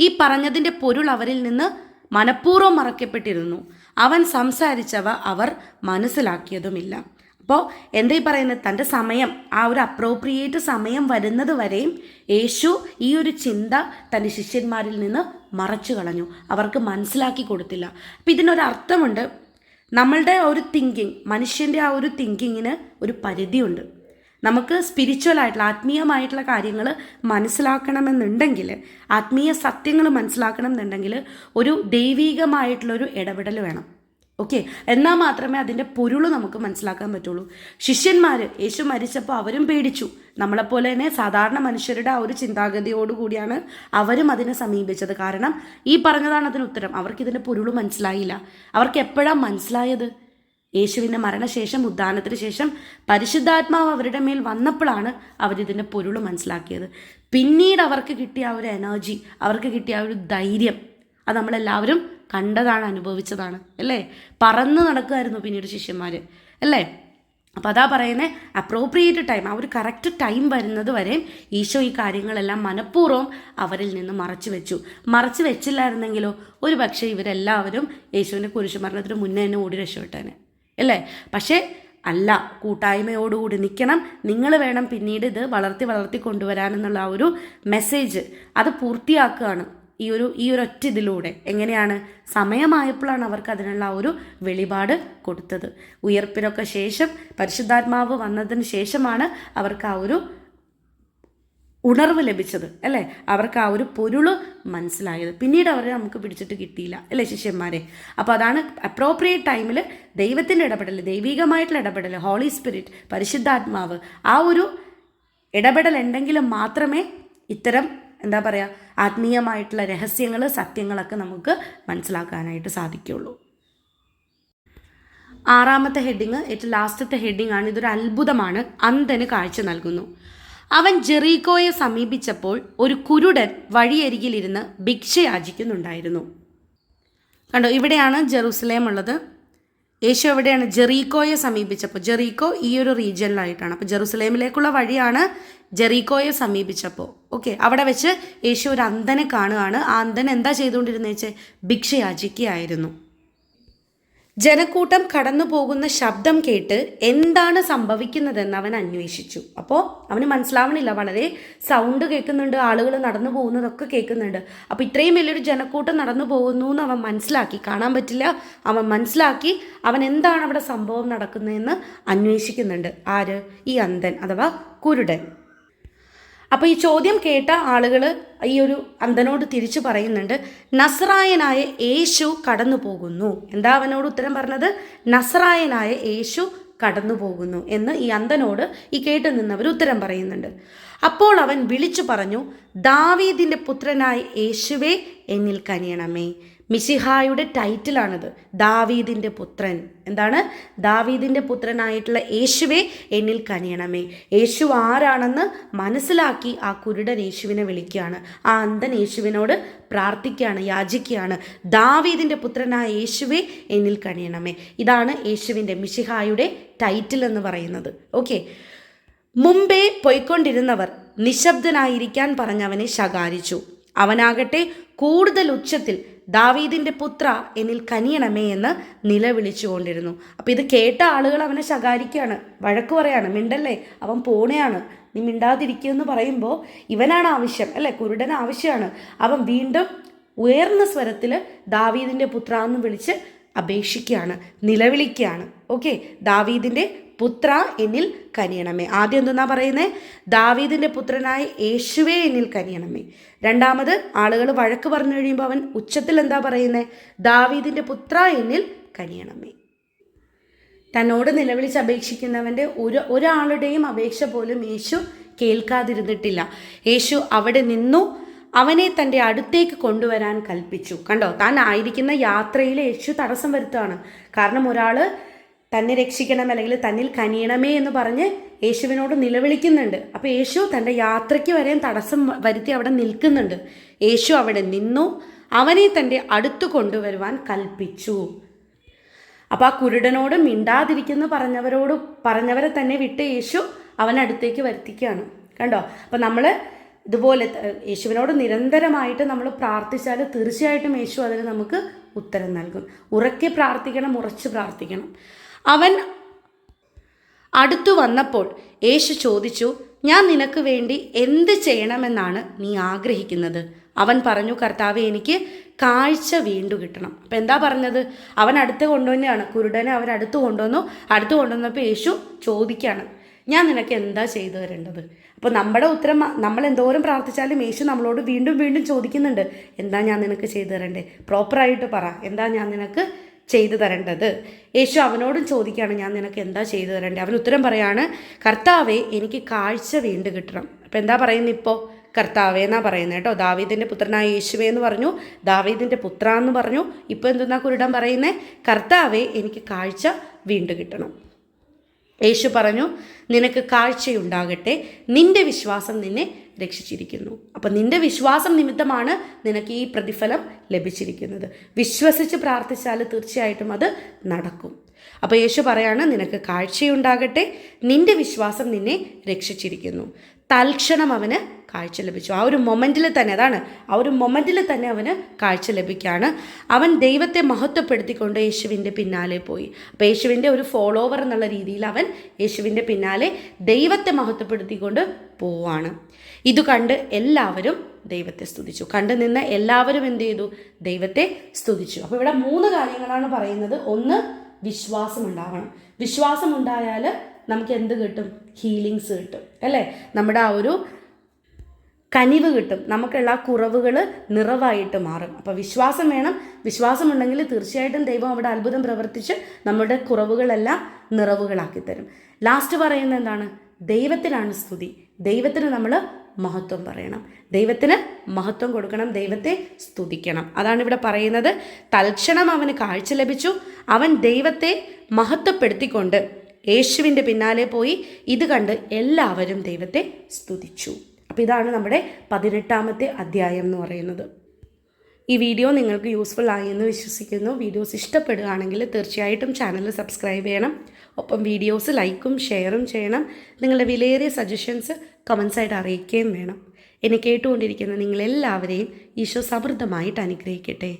Speaker 1: ഈ പറഞ്ഞതിൻ്റെ പൊരുൾ അവരിൽ നിന്ന് മനഃപൂർവ്വം മറയ്ക്കപ്പെട്ടിരുന്നു. അവൻ സംസാരിച്ചവ അവർ മനസ്സിലാക്കിയതുമില്ല. അപ്പോൾ എന്താ ഈ പറയുന്നത്? തൻ്റെ സമയം, ആ ഒരു അപ്രോപ്രിയേറ്റ് സമയം വരുന്നത് വരെയും യേശു ഈ ഒരു ചിന്ത തൻ്റെ ശിഷ്യന്മാരിൽ നിന്ന് മറച്ചു കളഞ്ഞു, അവർക്ക് മനസ്സിലാക്കി കൊടുത്തില്ല. അപ്പം ഇതിനൊരർത്ഥമുണ്ട്. നമ്മളുടെ ഒരു തിങ്കിങ്, മനുഷ്യൻ്റെ ആ ഒരു തിങ്കിങ്ങിന് ഒരു പരിധിയുണ്ട്. നമുക്ക് സ്പിരിച്വലായിട്ടുള്ള, ആത്മീയമായിട്ടുള്ള കാര്യങ്ങൾ മനസ്സിലാക്കണമെന്നുണ്ടെങ്കിൽ, ആത്മീയ സത്യങ്ങൾ മനസ്സിലാക്കണം എന്നുണ്ടെങ്കിൽ ഒരു ദൈവികമായിട്ടുള്ളൊരു ഇടപെടൽ വേണം. ഓക്കെ, എന്നാൽ മാത്രമേ അതിൻ്റെ പൊരുൾ നമുക്ക് മനസ്സിലാക്കാൻ പറ്റുള്ളൂ. ശിഷ്യന്മാർ യേശു മരിച്ചപ്പോൾ അവരും പേടിച്ചു. നമ്മളെപ്പോലെ തന്നെ സാധാരണ മനുഷ്യരുടെ ആ ഒരു ചിന്താഗതിയോടുകൂടിയാണ് അവരും അതിനെ സമീപിച്ചത്. കാരണം ഈ പറഞ്ഞതാണ് അതിന് ഉത്തരം. അവർക്കിതിൻ്റെ പൊരുൾ മനസ്സിലായില്ല. അവർക്ക് എപ്പോഴാണ് മനസ്സിലായത്? യേശുവിൻ്റെ മരണശേഷം, ഉദ്ധാനത്തിന് ശേഷം പരിശുദ്ധാത്മാവ് അവരുടെ മേൽ വന്നപ്പോഴാണ് അവരിതിൻ്റെ പൊരുൾ മനസ്സിലാക്കിയത്. പിന്നീട് അവർക്ക് കിട്ടിയ ആ ഒരു എനർജി, അവർക്ക് കിട്ടിയ ആ ഒരു ധൈര്യം, അത് നമ്മളെല്ലാവരും കണ്ടതാണ്, അനുഭവിച്ചതാണ് അല്ലേ. പറന്ന് നടക്കുമായിരുന്നു പിന്നീട് ശിഷ്യന്മാർ അല്ലേ. അപ്പോൾ അതാ പറയുന്നത്, അപ്രോപ്രിയേറ്റ് ടൈം, ആ ഒരു കറക്റ്റ് ടൈം വരുന്നത് വരെ ഈശോ ഈ കാര്യങ്ങളെല്ലാം മനഃപൂർവ്വം അവരിൽ നിന്ന് മറച്ചു വെച്ചില്ലായിരുന്നെങ്കിലോ ഒരു പക്ഷേ ഇവരെല്ലാവരും യേശുവിൻ്റെ കുരിശുമരണത്തിന് മുന്നേ തന്നെ ഓടി രക്ഷപ്പെട്ടേനെ അല്ലേ. പക്ഷേ അല്ല, കൂട്ടായ്മയോടുകൂടി നിൽക്കണം, നിങ്ങൾ വേണം പിന്നീട് ഇത് വളർത്തി കൊണ്ടുവരാനെന്നുള്ള ആ ഒരു മെസ്സേജ് അത് പൂർത്തിയാക്കുകയാണ് ഈ ഒരു ഒറ്റ ഇതിലൂടെ. എങ്ങനെയാണ്? സമയമായപ്പോഴാണ് അവർക്ക് അതിനുള്ള ആ ഒരു വെളിപാട് കൊടുത്തത്. ഉയർപ്പിനൊക്കെ ശേഷം പരിശുദ്ധാത്മാവ് വന്നതിന് ശേഷമാണ് അവർക്ക് ആ ഒരു ഉണർവ് ലഭിച്ചത് അല്ലേ. അവർക്ക് ആ ഒരു പൊരുള് മനസ്സിലായത്. പിന്നീട് അവരെ നമുക്ക് പിടിച്ചിട്ട് കിട്ടിയില്ല അല്ലേ ശിഷ്യന്മാരെ. അപ്പോൾ അതാണ് അപ്രോപ്രിയേറ്റ് ടൈമിൽ ദൈവത്തിൻ്റെ ഇടപെടൽ, ദൈവികമായിട്ടുള്ള ഇടപെടൽ, ഹോളി സ്പിരിറ്റ്, പരിശുദ്ധാത്മാവ്, ആ ഒരു ഇടപെടൽ ഉണ്ടെങ്കിലും മാത്രമേ ഇത്തരം എന്താ പറയുക ആത്മീയമായിട്ടുള്ള രഹസ്യങ്ങൾ, സത്യങ്ങളൊക്കെ നമുക്ക് മനസ്സിലാക്കാനായിട്ട് സാധിക്കുകയുള്ളൂ. 6ാമത്തെ ഹെഡിങ്, ഏറ്റവും ലാസ്റ്റത്തെ ഹെഡിങ് ആണ്. ഇതൊരു അത്ഭുതമാണ്. അന്ധന് കാഴ്ച നൽകുന്നു. അവൻ ജെറീക്കോയെ സമീപിച്ചപ്പോൾ ഒരു കുരുടൻ വഴിയരികിലിരുന്ന് ഭിക്ഷ യാചിക്കുന്നുണ്ടായിരുന്നു. കണ്ടോ, ഇവിടെയാണ് ജെറുസലേം ഉള്ളത്. യേശു എവിടെയാണ്? ജെറീക്കോയെ സമീപിച്ചപ്പോൾ. ജെറീക്കോ ഈ ഒരു റീജിയനിലായിട്ടാണ്. അപ്പോൾ ജെറുസലേമിലേക്കുള്ള വഴിയാണ് ജെറീക്കോയെ സമീപിച്ചപ്പോൾ. ഓക്കെ, അവിടെ വെച്ച് യേശു ഒരു അന്ധനെ കാണുകയാണ്. ആ അന്ധൻ എന്താ ചെയ്തുകൊണ്ടിരുന്നത് വെച്ചാൽ ഭിക്ഷ യാചിക്കുകയായിരുന്നു. ജനക്കൂട്ടം കടന്നു പോകുന്ന ശബ്ദം കേട്ട് എന്താണ് സംഭവിക്കുന്നതെന്ന് അവൻ അന്വേഷിച്ചു. അപ്പോൾ അവന് മനസ്സിലാവണില്ല, വളരെ സൗണ്ട് കേൾക്കുന്നുണ്ട്, ആളുകൾ നടന്നു പോകുന്നതൊക്കെ കേൾക്കുന്നുണ്ട്. അപ്പോൾ ഇത്രയും വലിയൊരു ജനക്കൂട്ടം നടന്നു പോകുന്നു എന്ന് അവൻ മനസ്സിലാക്കി, കാണാൻ പറ്റില്ല, അവൻ മനസ്സിലാക്കി അവൻ എന്താണ് അവിടെ സംഭവം നടക്കുന്നതെന്ന് അന്വേഷിക്കുന്നുണ്ട്. ആര്? ഈ അന്ധൻ അഥവാ കുരുടൻ. അപ്പോൾ ഈ ചോദ്യം കേട്ട ആളുകൾ ഈ ഒരു അന്ധനോട് തിരിച്ചു പറയുന്നുണ്ട്, നസ്രായനായ യേശു കടന്നു പോകുന്നു. എന്താ അവനോട് ഉത്തരം പറഞ്ഞത്? നസ്രായനായ യേശു കടന്നു പോകുന്നു എന്ന് ഈ അന്ധനോട് ഈ കേട്ടു നിന്നവർ ഉത്തരം പറയുന്നുണ്ട്. അപ്പോൾ അവൻ വിളിച്ചു പറഞ്ഞു, ദാവീദിൻ്റെ പുത്രനായ യേശുവേ എന്നിൽ കനിയണമേ. മിശിഹായുടെ ടൈറ്റിലാണിത്, ദാവീദിൻ്റെ പുത്രൻ. എന്താണ്? ദാവീദിൻ്റെ പുത്രനായിട്ടുള്ള യേശുവേ എന്നിൽ കനിയണമേ. യേശു ആരാണെന്ന് മനസ്സിലാക്കി ആ കുരുടൻ യേശുവിനെ വിളിക്കുകയാണ്. ആ അന്ധൻ യേശുവിനോട് പ്രാർത്ഥിക്കുകയാണ്, യാചിക്കുകയാണ്, ദാവീദിൻ്റെ പുത്രനായ യേശുവേ എന്നിൽ കനിയണമേ. ഇതാണ് യേശുവിൻ്റെ, മിശിഹായുടെ ടൈറ്റിൽ എന്ന് പറയുന്നത്. ഓക്കെ, മുമ്പേ പോയിക്കൊണ്ടിരുന്നവർ നിശബ്ദനായിരിക്കാൻ പറഞ്ഞവനെ ശകാരിച്ചു. അവനാകട്ടെ കൂടുതൽ ഉച്ചത്തിൽ ദാവീദിൻ്റെ പുത്ര എന്നിൽ കനിയണമേ എന്ന് നിലവിളിച്ചു കൊണ്ടിരുന്നു. അപ്പോൾ ഇത് കേട്ട ആളുകൾ അവനെ ശകാരിക്കുകയാണ്, വഴക്ക് പറയാണ്, മിണ്ടല്ലേ, അവൻ പോണെയാണ്, നീ മിണ്ടാതിരിക്കുമെന്ന് പറയുമ്പോൾ ഇവനാണ് ആവശ്യം അല്ലേ, കുരുടൻ ആവശ്യമാണ്. അവൻ വീണ്ടും ഉയർന്ന സ്വരത്തിൽ ദാവീദിൻ്റെ പുത്ര എന്ന് വിളിച്ച് അപേക്ഷിക്കുകയാണ്, നിലവിളിക്കുകയാണ്. ഓക്കെ, ദാവീദിൻ്റെ പുത്ര എന്നിൽ കനിയണമേ. ആദ്യം എന്തെന്നാ പറയുന്നത്? ദാവീദിൻ്റെ പുത്രനായ യേശുവേ എന്നിൽ കനിയണമേ. രണ്ടാമത് ആളുകൾ വഴക്ക് പറഞ്ഞു കഴിയുമ്പോൾ അവൻ ഉച്ചത്തിൽ എന്താ പറയുന്നത്? ദാവീദിൻ്റെ പുത്ര എന്നിൽ കനിയണമേ. തന്നോട് നിലവിളിച്ച് അപേക്ഷിക്കുന്നവൻ്റെ ഒരാളുടെയും അപേക്ഷ പോലും യേശു കേൾക്കാതിരുന്നിട്ടില്ല. യേശു അവിടെ നിന്നു അവനെ തൻ്റെ അടുത്തേക്ക് കൊണ്ടുവരാൻ കൽപ്പിച്ചു. കണ്ടോ, താൻ ആയിരിക്കുന്ന യാത്രയിൽ യേശു തടസ്സം വരുത്തുകയാണ്. കാരണം ഒരാൾ തന്നെ രക്ഷിക്കണം അല്ലെങ്കിൽ തന്നിൽ കനിയണമേ എന്ന് പറഞ്ഞ് യേശുവിനോട് നിലവിളിക്കുന്നുണ്ട്. അപ്പോൾ യേശു തൻ്റെ യാത്രയ്ക്ക് വരെ തടസ്സം വരുത്തി അവിടെ നിൽക്കുന്നുണ്ട്. യേശു അവിടെ നിന്നു അവനെ തൻ്റെ അടുത്ത് കൊണ്ടുവരുവാൻ കൽപ്പിച്ചു. അപ്പോൾ ആ കുരുടനോട് മിണ്ടാതിരിക്കുന്നു പറഞ്ഞവരെ തന്നെ വിട്ട് യേശു അവനടുത്തേക്ക് വരുത്തിക്കുകയാണ്. കണ്ടോ, അപ്പോൾ നമ്മൾ ഇതുപോലെ യേശുവിനോട് നിരന്തരമായിട്ട് നമ്മൾ പ്രാർത്ഥിച്ചാൽ തീർച്ചയായിട്ടും യേശു അതിന് നമുക്ക് ഉത്തരം നൽകും. ഉറക്കെ പ്രാർത്ഥിക്കണം, ഉറച്ച് പ്രാർത്ഥിക്കണം. അവൻ അടുത്തു വന്നപ്പോൾ യേശു ചോദിച്ചു, ഞാൻ നിനക്ക് വേണ്ടി എന്ത് ചെയ്യണമെന്നാണ് നീ ആഗ്രഹിക്കുന്നത്? അവൻ പറഞ്ഞു, കർത്താവേ, എനിക്ക് കാഴ്ച വീണ്ടും കിട്ടണം. അപ്പം എന്താ പറഞ്ഞത്? അവൻ അടുത്ത് കൊണ്ടുവന്നെയാണ്, കുരുടനെ അവൻ അടുത്ത് കൊണ്ടുവന്നപ്പോൾ യേശു ചോദിക്കുകയാണ്, ഞാൻ നിനക്ക് എന്താ ചെയ്തു തരേണ്ടത്? അപ്പോൾ നമ്മുടെ ഉത്തരം, നമ്മൾ എന്തോരം പ്രാർത്ഥിച്ചാലും യേശു നമ്മളോട് വീണ്ടും വീണ്ടും ചോദിക്കുന്നുണ്ട്, എന്താ ഞാൻ നിനക്ക് ചെയ്തു തരേണ്ടത്? പ്രോപ്പറായിട്ട് പറ, എന്താ ഞാൻ നിനക്ക് ചെയ്തു തരേണ്ടത്? യേശു അവനോടും ചോദിക്കുകയാണ്, ഞാൻ നിനക്ക് എന്താ ചെയ്തു തരേണ്ടത്? അവൻ ഉത്തരം പറയാണ്, കർത്താവേ, എനിക്ക് കാഴ്ച വീണ്ടും കിട്ടണം. അപ്പം എന്താ പറയുന്നത്? ഇപ്പോൾ കർത്താവേ എന്നാ പറയുന്നത് കേട്ടോ. ദാവീദിൻ്റെ പുത്രനായ യേശുവേ എന്ന് പറഞ്ഞു, ദാവീദിൻ്റെ പുത്ര എന്ന് പറഞ്ഞു. ഇപ്പോൾ എന്തെന്നാ കുരുടൻ പറയുന്നത്? കർത്താവേ, എനിക്ക് കാഴ്ച വീണ്ടും കിട്ടണം. യേശു പറഞ്ഞു, നിനക്ക് കാഴ്ചയുണ്ടാകട്ടെ, നിന്റെ വിശ്വാസം നിന്നെ രക്ഷിച്ചിരിക്കുന്നു. അപ്പം നിന്റെ വിശ്വാസം നിമിത്തമാണ് നിനക്ക് ഈ പ്രതിഫലം ലഭിച്ചിരിക്കുന്നത്. വിശ്വസിച്ച് പ്രാർത്ഥിച്ചാൽ തീർച്ചയായിട്ടും അത് നടക്കും. അപ്പോൾ യേശു പറയാണ്, നിനക്ക് കാഴ്ചയുണ്ടാകട്ടെ, നിന്റെ വിശ്വാസം നിന്നെ രക്ഷിച്ചിരിക്കുന്നു. തൽക്ഷണം അവന് കാഴ്ച ലഭിച്ചു. ആ ഒരു മൊമെൻറ്റിൽ തന്നെ, അതാണ് ആ ഒരു മൊമെൻറ്റിൽ തന്നെ അവന് കാഴ്ച ലഭിക്കുകയാണ്. അവൻ ദൈവത്തെ മഹത്വപ്പെടുത്തിക്കൊണ്ട് യേശുവിൻ്റെ പിന്നാലെ പോയി. അപ്പോൾ യേശുവിൻ്റെ ഒരു ഫോളോവർ എന്നുള്ള രീതിയിൽ അവൻ യേശുവിൻ്റെ പിന്നാലെ ദൈവത്തെ മഹത്വപ്പെടുത്തിക്കൊണ്ട് പോവാണ്. ഇത് കണ്ട് എല്ലാവരും ദൈവത്തെ സ്തുതിച്ചു. കണ്ടു നിന്ന് എല്ലാവരും എന്ത് ചെയ്തു? ദൈവത്തെ സ്തുതിച്ചു. അപ്പോൾ ഇവിടെ 3 കാര്യങ്ങളാണ് പറയുന്നത്. ഒന്ന്, വിശ്വാസം ഉണ്ടാവണം. വിശ്വാസം ഉണ്ടായാൽ നമുക്ക് എന്ത് കിട്ടും? ഹീലിങ്സ് കിട്ടും, അല്ലേ? നമ്മുടെ ആ ഒരു കനിവ് കിട്ടും, നമുക്കുള്ള കുറവുകൾ നിറവായിട്ട് മാറും. അപ്പോൾ വിശ്വാസം വേണം. വിശ്വാസമുണ്ടെങ്കിൽ തീർച്ചയായിട്ടും ദൈവം അവിടെ അത്ഭുതം പ്രവർത്തിച്ച് നമ്മുടെ കുറവുകളെല്ലാം നിറവുകളാക്കി തരും. ലാസ്റ്റ് പറയുന്നത് എന്താണ്? ദൈവത്തിനാണ് സ്തുതി. ദൈവത്തിന് നമ്മൾ മഹത്വം പറയണം, ദൈവത്തിന് മഹത്വം കൊടുക്കണം, ദൈവത്തെ സ്തുതിക്കണം. അതാണ് ഇവിടെ പറയുന്നത്. തൽക്ഷണം അവന് കാഴ്ച ലഭിച്ചു. അവൻ ദൈവത്തെ മഹത്വപ്പെടുത്തിക്കൊണ്ട് യേശുവിൻ്റെ പിന്നാലെ പോയി. ഇത് കണ്ട് എല്ലാവരും ദൈവത്തെ സ്തുതിച്ചു. അപ്പോൾ ഇതാണ് നമ്മുടെ 18ാമത്തെ അധ്യായം എന്ന് പറയുന്നത്. ഈ വീഡിയോ നിങ്ങൾക്ക് യൂസ്ഫുൾ ആയി എന്ന് വിശ്വസിക്കുന്നു. വീഡിയോസ് ഇഷ്ടപ്പെടുകയാണെങ്കിൽ തീർച്ചയായിട്ടും ചാനൽ സബ്സ്ക്രൈബ് ചെയ്യണം. ഒപ്പം വീഡിയോസ് ലൈക്കും ഷെയറും ചെയ്യണം. നിങ്ങളുടെ വിലയേറിയ സജഷൻസ് കമൻസായിട്ട് അറിയിക്കുകയും വേണം. എന്നെ കേട്ടുകൊണ്ടിരിക്കുന്ന നിങ്ങളെല്ലാവരെയും ഈശോ സമൃദ്ധമായിട്ട് അനുഗ്രഹിക്കട്ടെ.